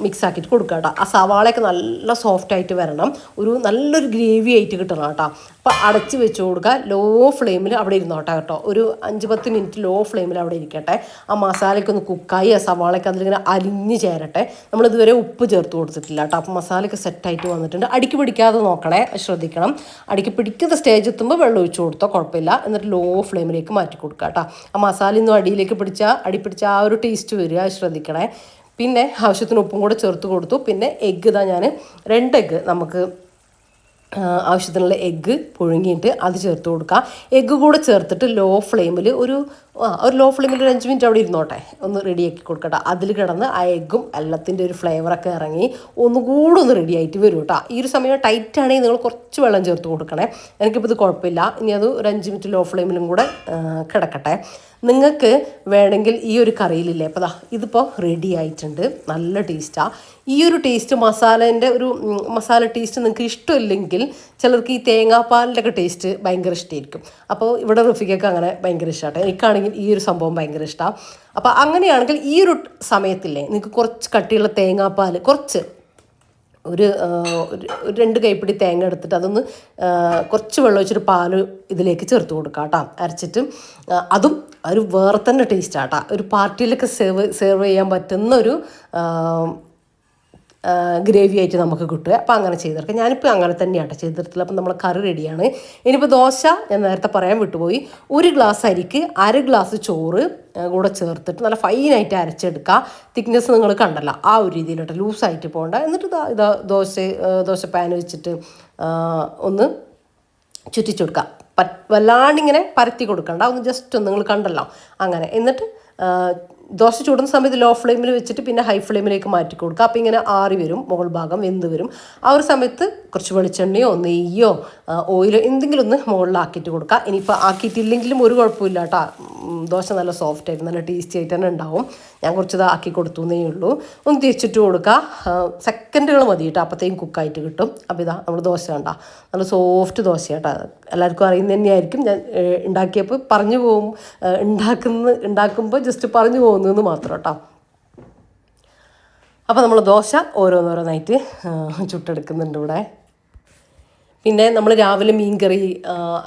മിക്സ് ആക്കിയിട്ട് കൊടുക്കുക കേട്ടോ. ആ സവാളയൊക്കെ നല്ല സോഫ്റ്റായിട്ട് വരണം, ഒരു നല്ലൊരു ഗ്രേവി ആയിട്ട് കിട്ടണം കേട്ടോ. അപ്പോൾ അടച്ച് വെച്ച് കൊടുക്കുക. ലോ ഫ്ലെയിമിൽ അവിടെ ഇരുന്നോട്ടെ കേട്ടോ. ഒരു 5-10 മിനിറ്റ് ലോ ഫ്ലെയിമിൽ അവിടെ ഇരിക്കട്ടെ. ആ മസാലയ്ക്ക് ഒന്ന് കുക്കായി ആ സവാളയൊക്കെ അതിലിങ്ങനെ അലിഞ്ഞ് ചേരട്ടെ. നമ്മളിതുവരെ ഉപ്പ് ചേർത്ത് കൊടുത്തിട്ടില്ല കേട്ടോ. അപ്പോൾ മസാലയൊക്കെ സെറ്റായിട്ട് വന്നിട്ടുണ്ട്. അടിക്ക് പിടിക്കാതെ നോക്കണേ, ശ്രദ്ധിക്കണം. അടിക്ക് പിടിക്കുന്ന സ്റ്റേജ് എത്തുമ്പോൾ വെള്ളം ഒഴിച്ച് കൊടുത്തോ കുഴപ്പമില്ല. എന്നിട്ട് ലോ ഫ്ലെയിമിലേക്ക് മാറ്റി കൊടുക്കുക കേട്ടോ. ആ മസാലയൊന്നും അടിയിലേക്ക് പിടിച്ച ആ ഒരു ടേസ്റ്റ് വരിക, ശ്രദ്ധിക്കണേ. പിന്നെ ആവശ്യത്തിന് ഉപ്പും കൂടെ ചേർത്ത് കൊടുത്തു. പിന്നെ എഗ്ഗ് ഞാൻ 2 എഗ്ഗ് നമുക്ക് ആവശ്യത്തിനുള്ള എഗ്ഗ് പുഴുങ്ങിയിട്ട് അത് ചേർത്ത് കൊടുക്കുക. എഗ്ഗ് കൂടെ ചേർത്തിട്ട് ലോ ഫ്ലെയിമിൽ ഒരു ലോ ഫ്ലെയിമിൽ ഒരു 5 മിനിറ്റ് അവിടെ ഇരുന്നോട്ടെ, ഒന്ന് റെഡിയാക്കി കൊടുക്കട്ടെ. അതിൽ കിടന്ന് ആ എഗ്ഗും എല്ലാത്തിൻ്റെ ഒരു ഫ്ലേവറൊക്കെ ഇറങ്ങി ഒന്നുകൂടെ ഒന്ന് റെഡി ആയിട്ട് വരും കേട്ടോ. ഈ ഒരു സമയം ടൈറ്റ് ആണെങ്കിൽ നിങ്ങൾ കുറച്ച് വെള്ളം ചേർത്ത് കൊടുക്കണേ. എനിക്കിപ്പോൾ ഇത് കുഴപ്പമില്ല. ഇനി അത് ഒരു 5 മിനിറ്റ് ലോ ഫ്ലെയിമിലും കൂടെ കിടക്കട്ടെ. നിങ്ങൾക്ക് വേണമെങ്കിൽ ഈ ഒരു കറിയിലില്ലേ, അപ്പോൾ ഇതിപ്പോൾ റെഡി ആയിട്ടുണ്ട്. നല്ല ടേസ്റ്റാണ്. ഈ ഒരു ടേസ്റ്റ് മസാലേൻ്റെ ഒരു മസാല ടേസ്റ്റ് നിങ്ങൾക്ക് ഇഷ്ടമില്ലെങ്കിൽ ചിലർക്ക് ഈ തേങ്ങാപ്പാലിൻ്റെ ഒക്കെ ടേസ്റ്റ് ഭയങ്കര ഇഷ്ടമായിരിക്കും. അപ്പോൾ ഇവിടെ റഫീഖയ്ക്ക് അങ്ങനെ ഭയങ്കര ഇഷ്ടമാണ്. എനിക്കാണെങ്കിൽ ഈ ഒരു സംഭവം ഭയങ്കര ഇഷ്ടമാണ്. അപ്പോൾ അങ്ങനെയാണെങ്കിൽ ഈ ഒരു സമയത്തില്ലേ നിങ്ങൾക്ക് കുറച്ച് കട്ടിയുള്ള തേങ്ങാപ്പാൽ, കുറച്ച് ഒരു 2 കൈപ്പിടി തേങ്ങ എടുത്തിട്ട് അതൊന്ന് കുറച്ച് വെള്ളം ഒഴിച്ചിട്ട് പാൽ ഇതിലേക്ക് ചേർത്ത് കൊടുക്കുക കേട്ടോ, അരച്ചിട്ട്. അതും ഒരു വേറെ തന്നെ ടേസ്റ്റാട്ടോ. ഒരു പാർട്ടിയിലൊക്കെ സെർവ് ചെയ്യാൻ പറ്റുന്ന ഒരു ഗ്രേവി ആയിട്ട് നമുക്ക് കിട്ടുക. അപ്പോൾ അങ്ങനെ ചെയ്തെടുക്കാം. ഞാനിപ്പോൾ അങ്ങനെ തന്നെയാണ് ചെയ്തെടുത്തില്ല. അപ്പം നമ്മളെ കറി റെഡിയാണ്. ഇനിയിപ്പോൾ ദോശ ഞാൻ നേരത്തെ പറയാൻ വിട്ടുപോയി. 1 ഗ്ലാസ് അരിക്ക് 1/2 ഗ്ലാസ് ചോറ് കൂടെ ചേർത്തിട്ട് നല്ല ഫൈനായിട്ട് അരച്ചെടുക്കുക. തിക്നെസ് നിങ്ങൾ കണ്ടല്ലോ, ആ ഒരു രീതിയിലോട്ട് ലൂസായിട്ട് പോകണ്ട. എന്നിട്ട് ദോശ പാൻ വെച്ചിട്ട് ഒന്ന് ചുറ്റിച്ചെടുക്കുക. വല്ലാണ്ടിങ്ങനെ പരത്തി കൊടുക്കണ്ട, ഒന്ന് ജസ്റ്റ് ഒന്ന് നിങ്ങൾ കണ്ടല്ലോ അങ്ങനെ. എന്നിട്ട് ദോശ ചൂടുന്ന സമയത്ത് ലോ ഫ്ലെയിമിൽ വെച്ചിട്ട് പിന്നെ ഹൈ ഫ്ലെയിമിലേക്ക് മാറ്റി കൊടുക്കുക. അപ്പോൾ ഇങ്ങനെ ആറി വരും, മുകൾ ഭാഗം വെന്ത് വരും. ആ ഒരു സമയത്ത് കുറച്ച് വെളിച്ചെണ്ണയോ നെയ്യോ ഓയിലോ എന്തെങ്കിലും ഒന്ന് മുകളിലാക്കിയിട്ട് കൊടുക്കുക. ഇനിയിപ്പോൾ ആക്കിയിട്ടില്ലെങ്കിലും ഒരു കുഴപ്പമില്ല കേട്ടോ. ദോശ നല്ല സോഫ്റ്റ് ആയിട്ട് നല്ല ടേസ്റ്റി ആയിട്ട് തന്നെ ഉണ്ടാവും. ഞാൻ കുറച്ച് ആക്കി കൊടുത്തു എന്നേ ഉള്ളൂ. ഒന്ന് തിരിച്ചിട്ട് കൊടുക്കുക. സെക്കൻഡുകൾ മതി കേട്ടോ, അപ്പോഴത്തേക്കും കുക്കായിട്ട് കിട്ടും. അപ്പോൾ നമ്മൾ ദോശ കണ്ട നല്ല സോഫ്റ്റ് ദോശ കേട്ടോ. എല്ലാവർക്കും അറിയുന്നത് തന്നെയായിരിക്കും. ഞാൻ ഉണ്ടാക്കിയപ്പോൾ പറഞ്ഞു പോകും, ഉണ്ടാക്കുമ്പോൾ ജസ്റ്റ് പറഞ്ഞു പോകുന്നതെന്ന് മാത്രം കേട്ടോ. അപ്പോൾ നമ്മൾ ദോശ ഓരോന്നോരോന്നായിട്ട് ചുട്ടെടുക്കുന്നുണ്ട് ഇവിടെ. പിന്നെ നമ്മൾ രാവിലെ മീൻ കറി,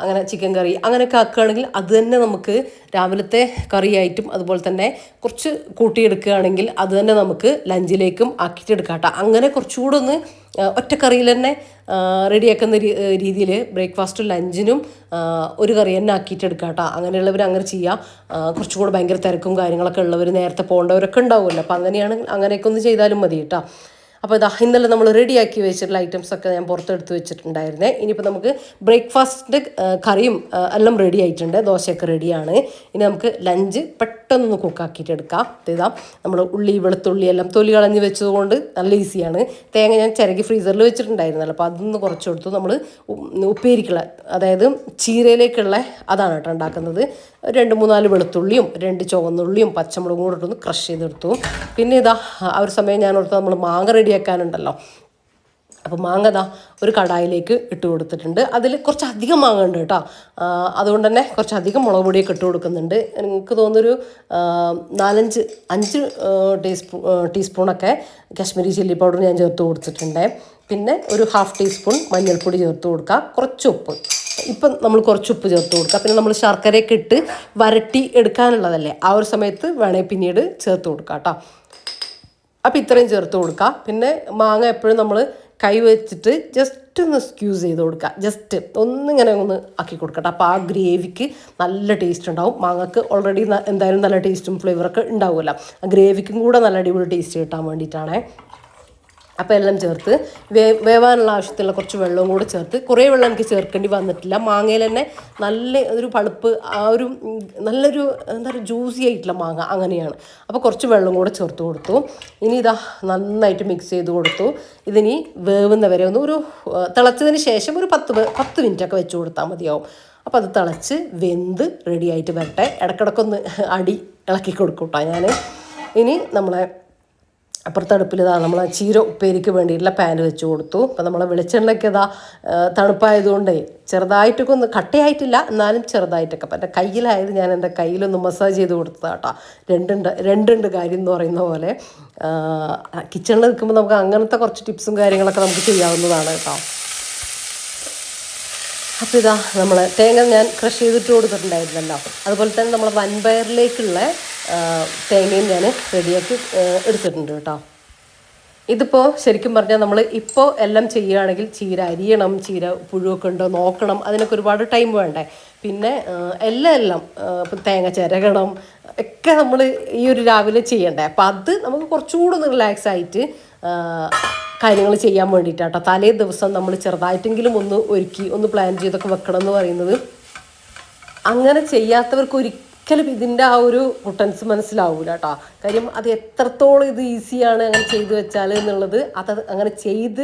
അങ്ങനെ ചിക്കൻ കറി അങ്ങനെയൊക്കെ ആക്കുകയാണെങ്കിൽ അത് തന്നെ നമുക്ക് രാവിലത്തെ കറിയായിട്ടും അതുപോലെ തന്നെ കുറച്ച് കൂട്ടിയെടുക്കുകയാണെങ്കിൽ അത് തന്നെ നമുക്ക് ലഞ്ചിലേക്കും ആക്കിയിട്ടെടുക്കാം കേട്ടോ. അങ്ങനെ കുറച്ചുകൂടെ ഒന്ന് ഒറ്റ കറിയിൽ തന്നെ റെഡിയാക്കുന്ന രീതിയിൽ ബ്രേക്ക്ഫാസ്റ്റും ലഞ്ചിനും ഒരു കറി തന്നെ ആക്കിയിട്ടെടുക്കാം കേട്ടോ. അങ്ങനെയുള്ളവർ അങ്ങനെ ചെയ്യാം. കുറച്ചുകൂടെ ഭയങ്കര തിരക്കും കാര്യങ്ങളൊക്കെ ഉള്ളവർ, നേരത്തെ പോകേണ്ടവരൊക്കെ ഉണ്ടാവുമല്ലോ. അപ്പോൾ അങ്ങനെയൊക്കെ ഒന്ന് ചെയ്താലും മതി കേട്ടോ. അപ്പോൾ ഇന്നലെ നമ്മൾ റെഡിയാക്കി വെച്ചിട്ടുള്ള ഐറ്റംസൊക്കെ ഞാൻ പുറത്തെടുത്ത് വെച്ചിട്ടുണ്ടായിരുന്നേ. ഇനിയിപ്പോൾ നമുക്ക് ബ്രേക്ക്ഫാസ്റ്റിൻ്റെ കറിയും എല്ലാം റെഡി ആയിട്ടുണ്ട്, ദോശയൊക്കെ റെഡിയാണ്. ഇനി നമുക്ക് ലഞ്ച് പെട്ടെന്ന് കുക്കാക്കിയിട്ട് എടുക്കാം. ഇതാ നമ്മൾ ഉള്ളി വെളുത്തുള്ളി എല്ലാം തൊലി കളഞ്ഞ് വെച്ചതുകൊണ്ട് നല്ല ഈസിയാണ്. തേങ്ങ ഞാൻ ചിരകി ഫ്രീസറിൽ വെച്ചിട്ടുണ്ടായിരുന്നല്ലോ, അപ്പോൾ അതൊന്ന് കുറച്ചെടുത്തു. നമ്മൾ ഉപ്പേരിക്കുള്ള, അതായത് ചീരയിലേക്കുള്ള അതാണ് കേട്ടോ ഉണ്ടാക്കുന്നത്. 2-3-4 വെളുത്തുള്ളിയും 2 ചുവന്നുള്ളിയും പച്ചമുളകും കൂടെ ഇട്ടൊന്ന് ക്രഷ് ചെയ്തെടുത്തു. പിന്നെ ഇതാ ആ ഒരു സമയം ഞാൻ ഓർത്ത് നമ്മൾ മാങ്ങ റെഡിയാക്കാനുണ്ടല്ലോ. അപ്പോൾ മാങ്ങ ഒരു കടായിലേക്ക് ഇട്ട് കൊടുത്തിട്ടുണ്ട്. അതിൽ കുറച്ചധികം മാങ്ങ ഉണ്ട് കേട്ടോ. അതുകൊണ്ട് തന്നെ കുറച്ചധികം മുളക് പൊടിയൊക്കെ ഇട്ട് കൊടുക്കുന്നുണ്ട്. എനിക്ക് തോന്നുന്നൊരു 4-5 ടീസ്പൂണൊക്കെ കാശ്മീരി ചില്ലി പൗഡർ ഞാൻ ചേർത്ത് കൊടുത്തിട്ടുണ്ട്. പിന്നെ ഒരു 1/2 ടീസ്പൂൺ മഞ്ഞൾപ്പൊടി ചേർത്ത് കൊടുക്കുക. കുറച്ച് ഉപ്പ്, ഇപ്പം നമ്മൾ കുറച്ച് ഉപ്പ് ചേർത്ത് കൊടുക്കുക. പിന്നെ നമ്മൾ ശർക്കരയൊക്കെ ഇട്ട് വരട്ടി എടുക്കാനുള്ളതല്ലേ, ആ ഒരു സമയത്ത് വേണമെങ്കിൽ പിന്നീട് ചേർത്ത് കൊടുക്കുക കേട്ടോ. അപ്പോൾ ഇത്രയും ചേർത്ത് കൊടുക്കുക. പിന്നെ മാങ്ങ എപ്പോഴും നമ്മൾ കൈ വെച്ചിട്ട് ജസ്റ്റ് ഒന്ന് സ്ക്യൂസ് ചെയ്ത് കൊടുക്കുക. ജസ്റ്റ് ഒന്നിങ്ങനെ ഒന്ന് ആക്കി കൊടുക്കട്ടെ. അപ്പോൾ ആ ഗ്രേവിക്ക് നല്ല ടേസ്റ്റ് ഉണ്ടാവും. മാങ്ങക്ക് ഓൾറെഡി എന്തായാലും നല്ല ടേസ്റ്റും ഫ്ലേവറൊക്കെ ഉണ്ടാവുമല്ലോ. ആ ഗ്രേവിക്കും കൂടെ നല്ല അടിപൊളി ടേസ്റ്റ് കിട്ടാൻ വേണ്ടിയിട്ടാണേ. അപ്പോൾ എല്ലാം ചേർത്ത് വേവാനുള്ള ആവശ്യത്തിലുള്ള കുറച്ച് വെള്ളവും കൂടെ ചേർത്ത്, കുറേ വെള്ളം എനിക്ക് ചേർക്കേണ്ടി വന്നിട്ടില്ല. മാങ്ങയിൽ തന്നെ നല്ല ഒരു പളുപ്പ്, ആ ഒരു നല്ലൊരു എന്താ പറയുക ജ്യൂസി ആയിട്ടുള്ള മാങ്ങ അങ്ങനെയാണ്. അപ്പോൾ കുറച്ച് വെള്ളം കൂടെ ചേർത്ത് കൊടുത്തു. ഇനി ഇതാ നന്നായിട്ട് മിക്സ് ചെയ്ത് കൊടുത്തു. ഇതിനി വേവുന്നവരെ ഒരു തിളച്ചതിന് ശേഷം ഒരു 10 മിനിറ്റൊക്കെ വെച്ച് കൊടുത്താൽ മതിയാവും. അപ്പോൾ അത് തിളച്ച് വെന്ത് റെഡിയായിട്ട് വരട്ടെ. ഇടയ്ക്കിടയ്ക്കൊന്ന് അടി ഇളക്കി കൊടുക്കും കേട്ടോ ഞാൻ. ഇനി നമ്മളെ അപ്പുറത്തടുപ്പിൽ ഇതാ നമ്മൾ ചീര ഉപ്പേരിക്ക് വേണ്ടിയിട്ടുള്ള പാൻ വെച്ച് കൊടുത്തു. അപ്പോൾ നമ്മളെ വെളിച്ചെണ്ണയ്ക്ക് ഇതാ തണുപ്പായതുകൊണ്ടേ ചെറുതായിട്ടൊക്കെ ഒന്ന് കട്ടയായിട്ടില്ല, എന്നാലും ചെറുതായിട്ടൊക്കെ. അപ്പം എൻ്റെ കയ്യിലായത് ഞാൻ എൻ്റെ കയ്യിലൊന്ന് മസാജ് ചെയ്ത് കൊടുത്തതാ കേട്ടോ. രണ്ടുണ്ട് കാര്യം എന്ന് പറയുന്ന പോലെ. കിച്ചണിൽ നിൽക്കുമ്പോൾ നമുക്ക് അങ്ങനത്തെ കുറച്ച് ടിപ്സും കാര്യങ്ങളൊക്കെ നമുക്ക് ചെയ്യാവുന്നതാണ് കേട്ടോ. അപ്പോൾ ഇതാ നമ്മൾ തേങ്ങ ഞാൻ ക്രഷ് ചെയ്തിട്ട് കൊടുത്തിട്ടുണ്ടായിരുന്നല്ലോ, അതുപോലെ തന്നെ നമ്മൾ വൻപയറിലേക്കുള്ള തേങ്ങയും ഞാൻ റെഡിയാക്കി എടുത്തിട്ടുണ്ട് കേട്ടോ. ഇതിപ്പോൾ ശരിക്കും പറഞ്ഞാൽ നമ്മൾ ഇപ്പോൾ എല്ലാം ചെയ്യുകയാണെങ്കിൽ ചീര അരിയണം, ചീര പുഴുവൊക്കെ ഉണ്ടോ നോക്കണം, അതിനൊക്കെ ഒരുപാട് ടൈം വേണ്ടേ. പിന്നെ എല്ലാം ഇപ്പം തേങ്ങ ചിരകണം ഒക്കെ നമ്മൾ ഈ ഒരു രാവിലെ ചെയ്യണ്ടേ. അപ്പം അത് നമുക്ക് കുറച്ചുകൂടെ ഒന്ന് റിലാക്സ് ആയിട്ട് കാര്യങ്ങൾ ചെയ്യാൻ വേണ്ടിയിട്ടാട്ടോ. തലേ ദിവസം നമ്മൾ ചെറുതായിട്ടെങ്കിലും ഒന്ന് ഒരുക്കി ഒന്ന് പ്ലാൻ ചെയ്തൊക്കെ വെക്കണം എന്ന് പറയുന്നത്. അങ്ങനെ ചെയ്യാത്തവർക്ക് ഒരിക്കലും ഇതിൻ്റെ ആ ഒരു പൊട്ടൻസ് മനസ്സിലാവില്ല കേട്ടോ. കാര്യം അത് എത്രത്തോളം ഇത് ഈസിയാണ് അങ്ങനെ ചെയ്ത് വെച്ചാൽ എന്നുള്ളത്. അത് അങ്ങനെ ചെയ്ത്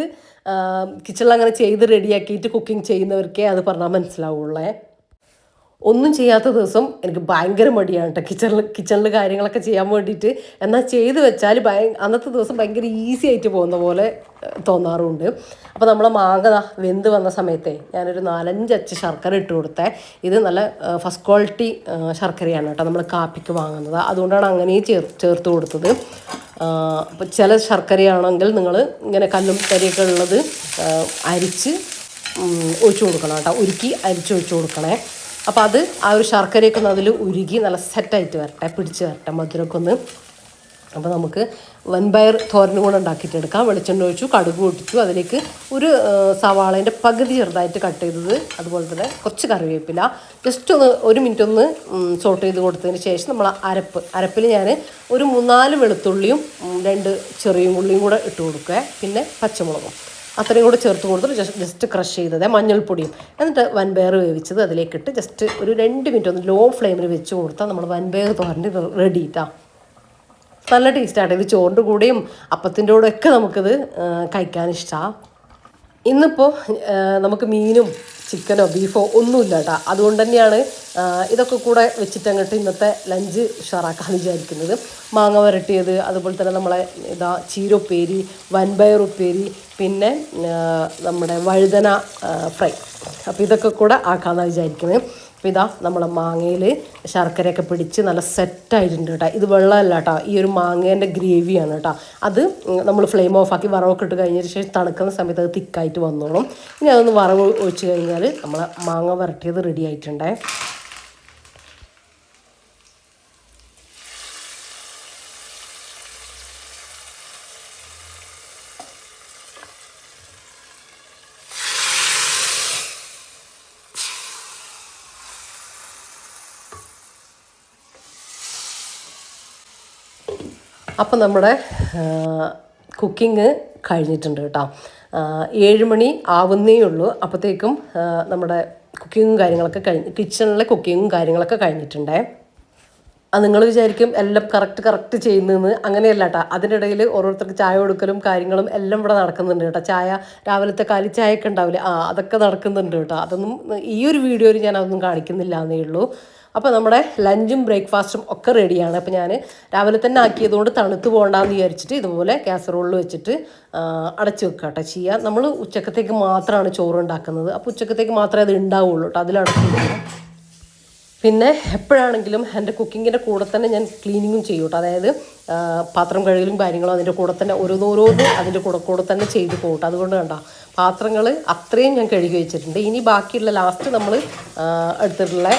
കിച്ചണിൽ അങ്ങനെ ചെയ്ത് റെഡിയാക്കിയിട്ട് കുക്കിംഗ് ചെയ്യുന്നവർക്കേ അത് പറഞ്ഞാൽ മനസ്സിലാവുള്ളേ. ഒന്നും ചെയ്യാത്ത ദിവസം എനിക്ക് ഭയങ്കര മടിയാണ് കേട്ടോ കിച്ചണിൽ കാര്യങ്ങളൊക്കെ ചെയ്യാൻ വേണ്ടിയിട്ട്. എന്നാൽ ചെയ്ത് വെച്ചാൽ അന്നത്തെ ദിവസം ഭയങ്കര ഈസി ആയിട്ട് പോകുന്ന പോലെ തോന്നാറുണ്ട്. അപ്പോൾ നമ്മളെ മാങ്ങ വെന്ത് വന്ന സമയത്തെ ഞാനൊരു 4-5 അച്ച് ശർക്കര ഇട്ട് കൊടുത്തേ. ഇത് നല്ല ഫസ്റ്റ് ക്വാളിറ്റി ശർക്കരയാണ് കേട്ടോ, നമ്മൾ കാപ്പിക്ക് വാങ്ങുന്നത്. അതുകൊണ്ടാണ് അങ്ങനെ ചേർത്ത് കൊടുത്തത്. അപ്പോൾ ചില ശർക്കരയാണെങ്കിൽ നിങ്ങൾ ഇങ്ങനെ കല്ലും തരിയൊക്കെ ഉള്ളത് അരിച്ച് ഒഴിച്ചു കൊടുക്കണം കേട്ടോ, ഉരുക്കി അരിച്ചൊഴിച്ചു കൊടുക്കണേ. അപ്പോൾ അത് ആ ഒരു ശർക്കരയൊക്കെ ഒന്ന് അതിൽ ഉരുകി നല്ല സെറ്റായിട്ട് വരട്ടെ, പിടിച്ച് വരട്ടെ മധുരമൊക്കെ ഒന്ന്. അപ്പോൾ നമുക്ക് വൻപയർ തോരനും കൂടെ ഉണ്ടാക്കിയിട്ടെടുക്കാം. വെളിച്ചെണ്ണ ഒഴിച്ചു, കടുക് പൊട്ടിച്ചു, അതിലേക്ക് ഒരു സവാളേൻ്റെ പകുതി ചെറുതായിട്ട് കട്ട് ചെയ്തത്, അതുപോലെ തന്നെ കുറച്ച് കറിവേപ്പില, ജസ്റ്റ് ഒന്ന് 1 മിനിറ്റ് ഒന്ന് സോട്ട് ചെയ്ത് കൊടുത്തതിന് ശേഷം നമ്മൾ അരപ്പിൽ ഞാൻ ഒരു 3-4 വെളുത്തുള്ളിയും 2 ചെറിയ ഉള്ളിയും കൂടെ ഇട്ട് കൊടുക്കുക. പിന്നെ പച്ചമുളകും അത്രയും കൂടെ ചേർത്ത് കൊടുത്തിട്ട് ജസ്റ്റ് ക്രഷ് ചെയ്തത്, മഞ്ഞൾപ്പൊടിയും, എന്നിട്ട് വൻപയർ വേവിച്ചത് അതിലേക്കിട്ട് ജസ്റ്റ് ഒരു 2 മിനിറ്റ് ഒന്ന് ലോ ഫ്ലെയിമിൽ വെച്ച് കൊടുത്താൽ നമ്മൾ വൻപയർ തോരൻ റെഡി കേട്ടോ. നല്ല ടേസ്റ്റാണ് ഇത്. ചോറിൻ്റെ കൂടെയും അപ്പത്തിൻ്റെ കൂടെ ഒക്കെ നമുക്കിത് കഴിക്കാൻ ഇഷ്ടമാണ്. ഇന്നിപ്പോൾ നമുക്ക് മീനും ചിക്കനോ ബീഫോ ഒന്നുമില്ല കേട്ടോ. അതുകൊണ്ട് തന്നെയാണ് ഇതൊക്കെ കൂടെ വെച്ചിട്ട് അങ്ങോട്ട് ഇന്നത്തെ ലഞ്ച് ഉഷാറാക്കാമെന്ന് വിചാരിക്കുന്നത്. മാങ്ങ വരട്ടിയത്, അതുപോലെ തന്നെ നമ്മളെ ചീര ഉപ്പേരി, വൻപയർ ഉപ്പേരി, പിന്നെ നമ്മുടെ വഴുതന ഫ്രൈ. അപ്പോൾ ഇതൊക്കെ കൂടെ ആക്കാമെന്നാണ് വിചാരിക്കുന്നത്. അപ്പോൾ ഇതാ നമ്മളെ മാങ്ങയിൽ ശർക്കരയൊക്കെ പിടിച്ച് നല്ല സെറ്റായിട്ടുണ്ട് കേട്ടോ. ഇത് വെള്ളമല്ല കേട്ടോ, ഈ ഒരു മാങ്ങേൻ്റെ ഗ്രേവിയാണ് കേട്ടോ. അത് നമ്മൾ ഫ്ലെയിം ഓഫാക്കി വറവൊക്കെ ഇട്ട് കഴിഞ്ഞതിന് ശേഷം തണുക്കുന്ന സമയത്ത് അത് തിക്കായിട്ട് വന്നോളും. ഇനി അതൊന്ന് വറവ് ഒഴിച്ച് കഴിഞ്ഞാൽ നമ്മളെ മാങ്ങ വരട്ടിയത് റെഡി ആയിട്ടുണ്ടേ. അപ്പം നമ്മുടെ കുക്കിംഗ് കഴിഞ്ഞിട്ടുണ്ട് കേട്ടോ. 7 മണി ആവുന്നേ ഉള്ളൂ. അപ്പോഴത്തേക്കും നമ്മുടെ കുക്കിങ്ങും കാര്യങ്ങളൊക്കെ കിച്ചണിലെ കുക്കിങ്ങും കാര്യങ്ങളൊക്കെ കഴിഞ്ഞിട്ടുണ്ടേ. അത് നിങ്ങൾ വിചാരിക്കും എല്ലാം കറക്റ്റ് ചെയ്യുന്നതെന്ന്. അങ്ങനെയല്ല കേട്ടോ. അതിനിടയിൽ ഓരോരുത്തർക്ക് ചായ കൊടുക്കലും കാര്യങ്ങളും എല്ലാം ഇവിടെ നടക്കുന്നുണ്ട് കേട്ടോ. രാവിലത്തെ കാലിച്ചായൊക്കെ ഉണ്ടാവില്ലേ, അതൊക്കെ നടക്കുന്നുണ്ട് കേട്ടോ. അതൊന്നും ഈ ഒരു വീഡിയോയിൽ ഞാൻ അതൊന്നും കാണിക്കുന്നില്ല എന്നേ ഉള്ളൂ. അപ്പോൾ നമ്മുടെ ലഞ്ചും ബ്രേക്ക്ഫാസ്റ്റും ഒക്കെ റെഡിയാണ്. അപ്പോൾ ഞാൻ രാവിലെ തന്നെ ആക്കിയതുകൊണ്ട് തണുത്ത് പോകണ്ടെന്ന് വിചാരിച്ചിട്ട് ഇതുപോലെ കാസറോളിൽ വെച്ചിട്ട് അടച്ച് വെക്കുക കേട്ടോ ചെയ്യുക. നമ്മൾ ഉച്ചക്കത്തേക്ക് മാത്രമാണ് ചോറ് ഉണ്ടാക്കുന്നത്. അപ്പോൾ ഉച്ചക്കത്തേക്ക് മാത്രമേ അത് ഉണ്ടാവുള്ളൂ കേട്ടോ, അതിലടച്ച് വെക്കുക. പിന്നെ എപ്പോഴാണെങ്കിലും എൻ്റെ കുക്കിങ്ങിൻ്റെ കൂടെ തന്നെ ഞാൻ ക്ലീനിങ്ങും ചെയ്യും കേട്ടോ. അതായത് പാത്രം കഴുകലും കാര്യങ്ങളും അതിൻ്റെ കൂടെ തന്നെ ഓരോന്ന് അതിൻ്റെ കൂടെ തന്നെ ചെയ്ത് പോകട്ടെ. അതുകൊണ്ട് കണ്ടോ പാത്രങ്ങൾ അത്രയും ഞാൻ കഴുകി വെച്ചിട്ടുണ്ട്. ഇനി ബാക്കിയുള്ള ലാസ്റ്റ് നമ്മൾ എടുത്തിട്ടുള്ള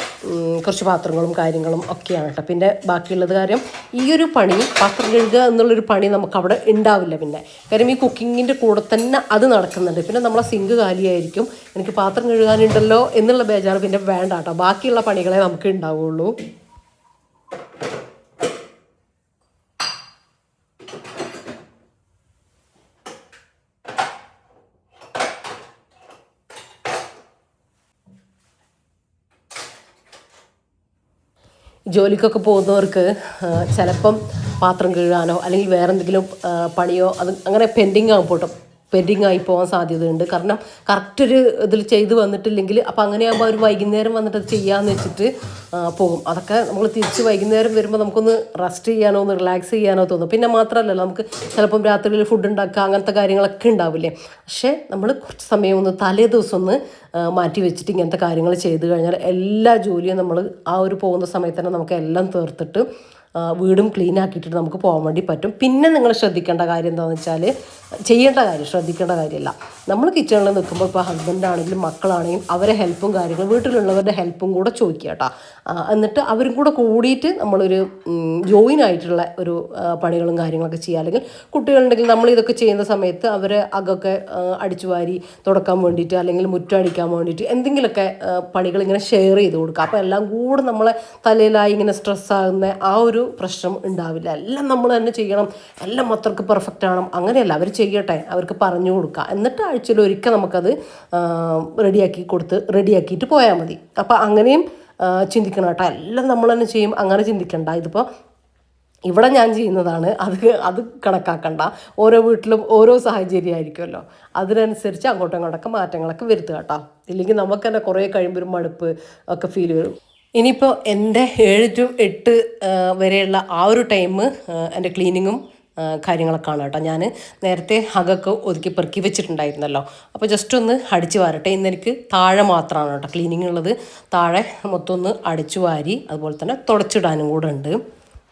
കുറച്ച് പാത്രങ്ങളും കാര്യങ്ങളും ഒക്കെയാണ് കേട്ടോ. പിന്നെ ബാക്കിയുള്ളത് കാര്യം ഈ ഒരു പണി പാത്രം കഴുകുക എന്നുള്ളൊരു പണി നമുക്കവിടെ ഉണ്ടാവില്ല. പിന്നെ കാര്യം ഈ കുക്കിങ്ങിൻ്റെ കൂടെ തന്നെ അത് നടക്കുന്നുണ്ട്. പിന്നെ നമ്മളെ സിങ്ക് കാലിയായിരിക്കും, എനിക്ക് പാത്രം കഴുകാനുണ്ടല്ലോ എന്നുള്ള ബേജാറ് പിന്നെ വേണ്ട കേട്ടോ. ബാക്കിയുള്ള പണികളെ നമുക്ക് ഉണ്ടാവുള്ളൂ. ജോലിക്കൊക്കെ പോകുന്നവർക്ക് ചിലപ്പം പാത്രം കഴുകാനോ അല്ലെങ്കിൽ വേറെ എന്തെങ്കിലും പണിയോ അത് അങ്ങനെ പെൻഡിങ് ആയി പോകാൻ സാധ്യതയുണ്ട്. കാരണം കറക്റ്റൊരു ഇതിൽ ചെയ്ത് വന്നിട്ടില്ലെങ്കിൽ അപ്പോൾ അങ്ങനെയാകുമ്പോൾ അവർ വൈകുന്നേരം വന്നിട്ട് അത് ചെയ്യാമെന്ന് വെച്ചിട്ട് പോകും. അതൊക്കെ നമ്മൾ തിരിച്ച് വൈകുന്നേരം വരുമ്പോൾ നമുക്കൊന്ന് റെസ്റ്റ് ചെയ്യാനോ ഒന്ന് റിലാക്സ് ചെയ്യാനോ തോന്നും. പിന്നെ മാത്രമല്ലല്ലോ നമുക്ക് ചിലപ്പം രാത്രിയിൽ ഫുഡ് ഉണ്ടാക്കുക അങ്ങനത്തെ കാര്യങ്ങളൊക്കെ ഉണ്ടാവില്ലേ. പക്ഷേ നമ്മൾ കുറച്ച് സമയം ഒന്ന് തലേ ദിവസം ഒന്ന് മാറ്റി വെച്ചിട്ട് ഇങ്ങനത്തെ കാര്യങ്ങൾ ചെയ്ത് കഴിഞ്ഞാൽ എല്ലാ ജോലിയും നമ്മൾ ആ ഒരു പോകുന്ന സമയത്ത് തന്നെ നമുക്ക് എല്ലാം തീർത്തിട്ട് വീടും ക്ലീൻ ആക്കിയിട്ട് നമുക്ക് പോകാൻ വേണ്ടി പറ്റും. പിന്നെ നിങ്ങൾ ശ്രദ്ധിക്കേണ്ട കാര്യം എന്താണെന്ന് വെച്ചാൽ ശ്രദ്ധിക്കേണ്ട കാര്യമല്ല, നമ്മൾ കിച്ചണിൽ നിൽക്കുമ്പോൾ ഇപ്പോൾ ഹസ്ബൻഡാണെങ്കിലും മക്കളാണെങ്കിലും അവരെ ഹെൽപ്പും കാര്യങ്ങളും വീട്ടിലുള്ളവരുടെ ഹെൽപ്പും കൂടെ ചോദിക്കുക കേട്ടോ. എന്നിട്ട് അവരും കൂടെ കൂടിയിട്ട് നമ്മളൊരു ജോയിൻ ആയിട്ടുള്ള ഒരു പണികളും കാര്യങ്ങളൊക്കെ ചെയ്യുക. അല്ലെങ്കിൽ കുട്ടികളുണ്ടെങ്കിൽ നമ്മൾ ഇതൊക്കെ ചെയ്യുന്ന സമയത്ത് അവരെ അകൊക്കെ അടിച്ചു വാരി തുടക്കാൻ വേണ്ടിയിട്ട് അല്ലെങ്കിൽ മുറ്റം അടിക്കാൻ വേണ്ടിയിട്ട് എന്തെങ്കിലുമൊക്കെ പണികൾ ഇങ്ങനെ ഷെയർ ചെയ്ത് കൊടുക്കുക. അപ്പോൾ എല്ലാം കൂടെ നമ്മളെ തലയിലായി ഇങ്ങനെ സ്ട്രെസ്സാകുന്ന ആ ഒരു പ്രശ്നം ഉണ്ടാവില്ല. എല്ലാം നമ്മൾ തന്നെ ചെയ്യണം, എല്ലാം അത്രക്ക് പെർഫെക്റ്റ് ആണ് അങ്ങനെയല്ല. അവർ ചെയ്യട്ടെ, അവർക്ക് പറഞ്ഞു കൊടുക്കുക. എന്നിട്ട് ആഴ്ചയിൽ ഒരിക്കൽ നമുക്കത് റെഡിയാക്കിയിട്ട് പോയാൽ മതി. അപ്പോൾ അങ്ങനെയും ചിന്തിക്കണം കേട്ടോ. എല്ലാം നമ്മൾ തന്നെ ചെയ്യും അങ്ങനെ ചിന്തിക്കണ്ട. ഇതിപ്പോൾ ഇവിടെ ഞാൻ ചെയ്യുന്നതാണ്, അത് കണക്കാക്കണ്ട. ഓരോ വീട്ടിലും ഓരോ സാഹചര്യമായിരിക്കുമല്ലോ, അതിനനുസരിച്ച് അങ്ങോട്ടും ഇങ്ങോട്ടൊക്കെ മാറ്റങ്ങളൊക്കെ വരുത്തുക കേട്ടോ. ഇല്ലെങ്കിൽ നമുക്ക് തന്നെ കുറേ കഴിയുമ്പോൾ ഒരു മടുപ്പ് ഒക്കെ ഫീൽ വരും. ഇനിയിപ്പോൾ എൻ്റെ 7 to 8 വരെയുള്ള ആ ഒരു ടൈം എൻ്റെ ക്ലീനിങ്ങും കാര്യങ്ങളൊക്കെ ആണ് കേട്ടോ. ഞാൻ നേരത്തെ അകൊക്കെ ഒതുക്കി പെറുക്കി വെച്ചിട്ടുണ്ടായിരുന്നല്ലോ, അപ്പോൾ ജസ്റ്റ് ഒന്ന് അടിച്ചു വാരട്ടെ. ഇന്നെനിക്ക് താഴെ മാത്രമാണ് കേട്ടോ ക്ലീനിങ് ഉള്ളത്. താഴെ മൊത്തം ഒന്ന് അടിച്ചു വാരി അതുപോലെ തന്നെ തുടച്ചിടാനും കൂടെ ഉണ്ട്.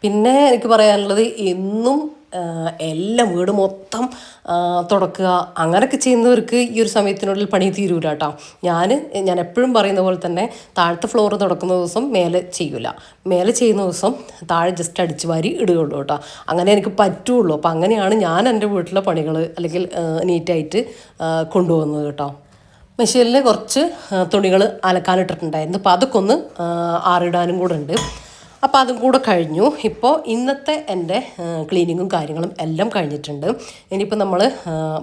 പിന്നെ എനിക്ക് പറയാനുള്ളത്, എന്നും എല്ലാം വീട് മൊത്തം തുടക്കുക അങ്ങനെയൊക്കെ ചെയ്യുന്നവർക്ക് ഈ ഒരു സമയത്തിനുള്ളിൽ പണി തീരൂല കേട്ടോ. ഞാൻ എപ്പോഴും പറയുന്ന പോലെ തന്നെ താഴത്തെ ഫ്ലോർ തുടക്കുന്ന ദിവസം മേലെ ചെയ്യൂല, മേലെ ചെയ്യുന്ന ദിവസം താഴെ ജസ്റ്റ് അടിച്ചു വാരി ഇടുകയുള്ളൂ കേട്ടോ. അങ്ങനെ എനിക്ക് പറ്റുള്ളൂ. അപ്പോൾ അങ്ങനെയാണ് ഞാൻ എൻ്റെ വീട്ടിലെ പണികൾ അല്ലെങ്കിൽ നീറ്റായിട്ട് കൊണ്ടുപോകുന്നത് കേട്ടോ. മെഷീനിൽ കുറച്ച് തുണികൾ അലക്കാനിട്ടിട്ടുണ്ടായിരുന്നു, അപ്പോൾ അതൊക്കെ ഒന്ന് ആറിടാനും കൂടെ ഉണ്ട്. അപ്പോൾ അതും കൂടെ കഴിഞ്ഞു. ഇപ്പോൾ ഇന്നത്തെ എൻ്റെ ക്ലീനിങ്ങും കാര്യങ്ങളും എല്ലാം കഴിഞ്ഞിട്ടുണ്ട്. ഇനിയിപ്പോൾ നമ്മൾ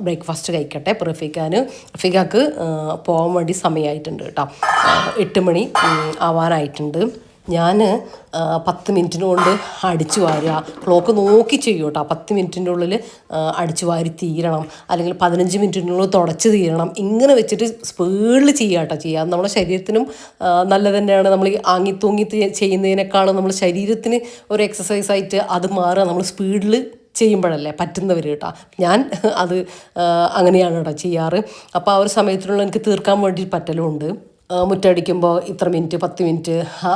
ബ്രേക്ക്ഫാസ്റ്റ് കഴിക്കട്ടെ. റഫീഖാക്ക് പോകാൻ വേണ്ടി സമയമായിട്ടുണ്ട് കേട്ടോ. 8 മണി ആവാനായിട്ടുണ്ട്. ഞാൻ 10 മിനിറ്റിന് കൊണ്ട് അടിച്ചു വാരുക, ക്ലോക്ക് നോക്കി ചെയ്യും കേട്ടോ. 10 മിനിറ്റിൻ്റെ ഉള്ളിൽ അടിച്ചു വാരി തീരണം, അല്ലെങ്കിൽ 15 മിനിറ്റിനുള്ളിൽ തുടച്ച് തീരണം. ഇങ്ങനെ വെച്ചിട്ട് സ്പീഡിൽ ചെയ്യുക കേട്ടോ. ചെയ്യുക നമ്മുടെ ശരീരത്തിനും നല്ലത് തന്നെയാണ്. നമ്മൾ ആങ്ങി തൂങ്ങി ചെയ്യുന്നതിനേക്കാളും നമ്മൾ ശരീരത്തിന് ഒരു എക്സസൈസായിട്ട് അത് മാറുക നമ്മൾ സ്പീഡിൽ ചെയ്യുമ്പോഴല്ലേ പറ്റുന്നവർ കേട്ടോ. ഞാൻ അത് അങ്ങനെയാണ് കേട്ടോ ചെയ്യാറ്. അപ്പോൾ ആ ഒരു സമയത്തിനുള്ള എനിക്ക് തീർക്കാൻ വേണ്ടി പറ്റലുമുണ്ട്. മുറ്റടിക്കുമ്പോൾ ഇത്ര മിനിറ്റ് 10 മിനിറ്റ്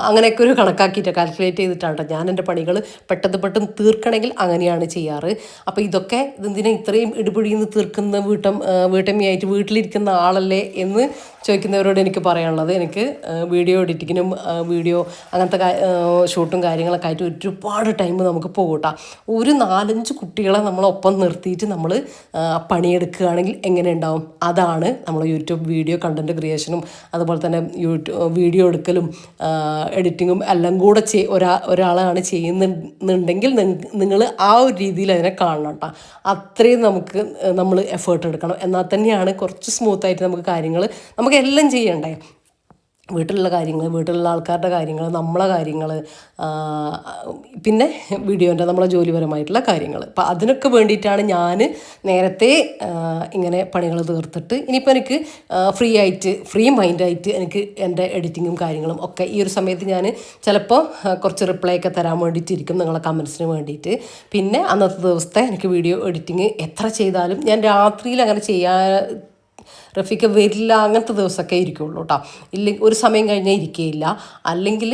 അങ്ങനെയൊക്കെ ഒരു കണക്കാക്കിയിട്ട് കാൽക്കുലേറ്റ് ചെയ്തിട്ടാണ് കേട്ടോ ഞാൻ എൻ്റെ പണികൾ പെട്ടെന്ന് തീർക്കണമെങ്കിൽ അങ്ങനെയാണ് ചെയ്യാറ്. അപ്പോൾ ഇതൊക്കെ ഇതെന്തിനാ ഇത്രയും ഇടുപിടിന്ന് തീർക്കുന്ന വീട്ടമ്മയായിട്ട് വീട്ടിലിരിക്കുന്ന ആളല്ലേ എന്ന് ചോദിക്കുന്നവരോട് എനിക്ക് പറയാനുള്ളത്, എനിക്ക് വീഡിയോ എഡിറ്റിങ്ങിനും വീഡിയോ അങ്ങനത്തെ ഷൂട്ടും കാര്യങ്ങളൊക്കെ ആയിട്ട് ഒരുപാട് ടൈം നമുക്ക് പോകും കേട്ടോ. ഒരു 4-5 കുട്ടികളെ നമ്മളൊപ്പം നിർത്തിയിട്ട് നമ്മൾ പണിയെടുക്കുകയാണെങ്കിൽ എങ്ങനെ ഉണ്ടാവും? അതാണ് നമ്മൾ യൂട്യൂബ് വീഡിയോ കണ്ടൻറ്റ് ക്രിയേഷനും അതുപോലെ തന്നെ വീഡിയോ എടുക്കലും എഡിറ്റിങ്ങും എല്ലാം കൂടെ ഒരാളാണ് ചെയ്യുന്നുണ്ടെങ്കിൽ നിങ്ങൾ ആ ഒരു രീതിയിൽ അതിനെ കാണണം കേട്ടോ. അത്രയും നമ്മൾ എഫേർട്ട് എടുക്കണം. എന്നാൽ തന്നെയാണ് കുറച്ച് സ്മൂത്തായിട്ട് നമുക്ക് കാര്യങ്ങൾ എല്ലാം ചെയ്യണ്ടേ. വീട്ടിലുള്ള കാര്യങ്ങൾ, വീട്ടിലുള്ള ആൾക്കാരുടെ കാര്യങ്ങൾ, നമ്മളെ കാര്യങ്ങൾ, പിന്നെ വീഡിയോൻ്റെ നമ്മളെ ജോലിപരമായിട്ടുള്ള കാര്യങ്ങൾ. അപ്പം അതിനൊക്കെ വേണ്ടിയിട്ടാണ് ഞാൻ നേരത്തെ ഇങ്ങനെ പണികൾ തീർത്തിട്ട് ഇനിയിപ്പോൾ എനിക്ക് ഫ്രീ മൈൻഡായിട്ട് എനിക്ക് എൻ്റെ എഡിറ്റിങ്ങും കാര്യങ്ങളും ഒക്കെ ഈ ഒരു സമയത്ത് ഞാൻ ചിലപ്പോൾ കുറച്ച് റിപ്ലൈ ഒക്കെ തരാൻ വേണ്ടിയിട്ടിരിക്കും നിങ്ങളെ കമൻസിന് വേണ്ടിയിട്ട്. പിന്നെ അന്നത്തെ ദിവസത്തെ എനിക്ക് വീഡിയോ എഡിറ്റിങ് എത്ര ചെയ്താലും ഞാൻ രാത്രിയിൽ അങ്ങനെ റഫീഖ വരില്ല അങ്ങനത്തെ ദിവസമൊക്കെ ഇരിക്കുള്ളൂ കേട്ടോ. ഒരു സമയം കഴിഞ്ഞാൽ ഇരിക്കുകയില്ല. അല്ലെങ്കിൽ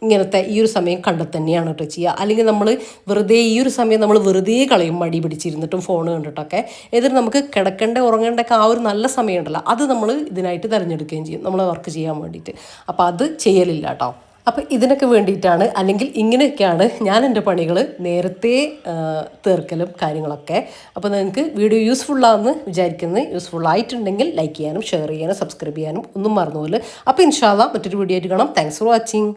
ഇങ്ങനത്തെ ഈ ഒരു സമയം കണ്ടെത്തന്നെയാണ് കേട്ടോ ചെയ്യുക. അല്ലെങ്കിൽ നമ്മൾ വെറുതെ ഈ ഒരു സമയം നമ്മൾ വെറുതെ കളയും, മടി പിടിച്ചിരുന്നിട്ടും ഫോൺ കണ്ടിട്ടൊക്കെ. എന്നിട്ട് നമുക്ക് ഉറങ്ങേണ്ടൊക്കെ ആ ഒരു നല്ല സമയം ഉണ്ടല്ലോ, അത് നമ്മൾ ഇതിനായിട്ട് തിരഞ്ഞെടുക്കുകയും ചെയ്യും നമ്മൾ വർക്ക് ചെയ്യാൻ വേണ്ടിയിട്ട്. അപ്പോൾ അത് ചെയ്യലില്ല കേട്ടോ. അപ്പോൾ ഇതിനൊക്കെ വേണ്ടിയിട്ടാണ്, അല്ലെങ്കിൽ ഇങ്ങനെയൊക്കെയാണ് ഞാൻ എൻ്റെ പണികൾ നേരത്തെ തീർക്കലും കാര്യങ്ങളൊക്കെ. അപ്പോൾ നിങ്ങൾക്ക് വീഡിയോ യൂസ്ഫുള്ളാണെന്ന് വിചാരിക്കുന്നത്, യൂസ്ഫുള്ളായിട്ടുണ്ടെങ്കിൽ ലൈക്ക് ചെയ്യാനും ഷെയർ ചെയ്യാനും സബ്സ്ക്രൈബ് ചെയ്യാനും ഒന്നും മറന്നുപോലെ. അപ്പോൾ ഇൻഷാ അല്ലാഹ് മറ്റൊരു വീഡിയോ ആയിട്ട് കാണാം. Thanks for watching.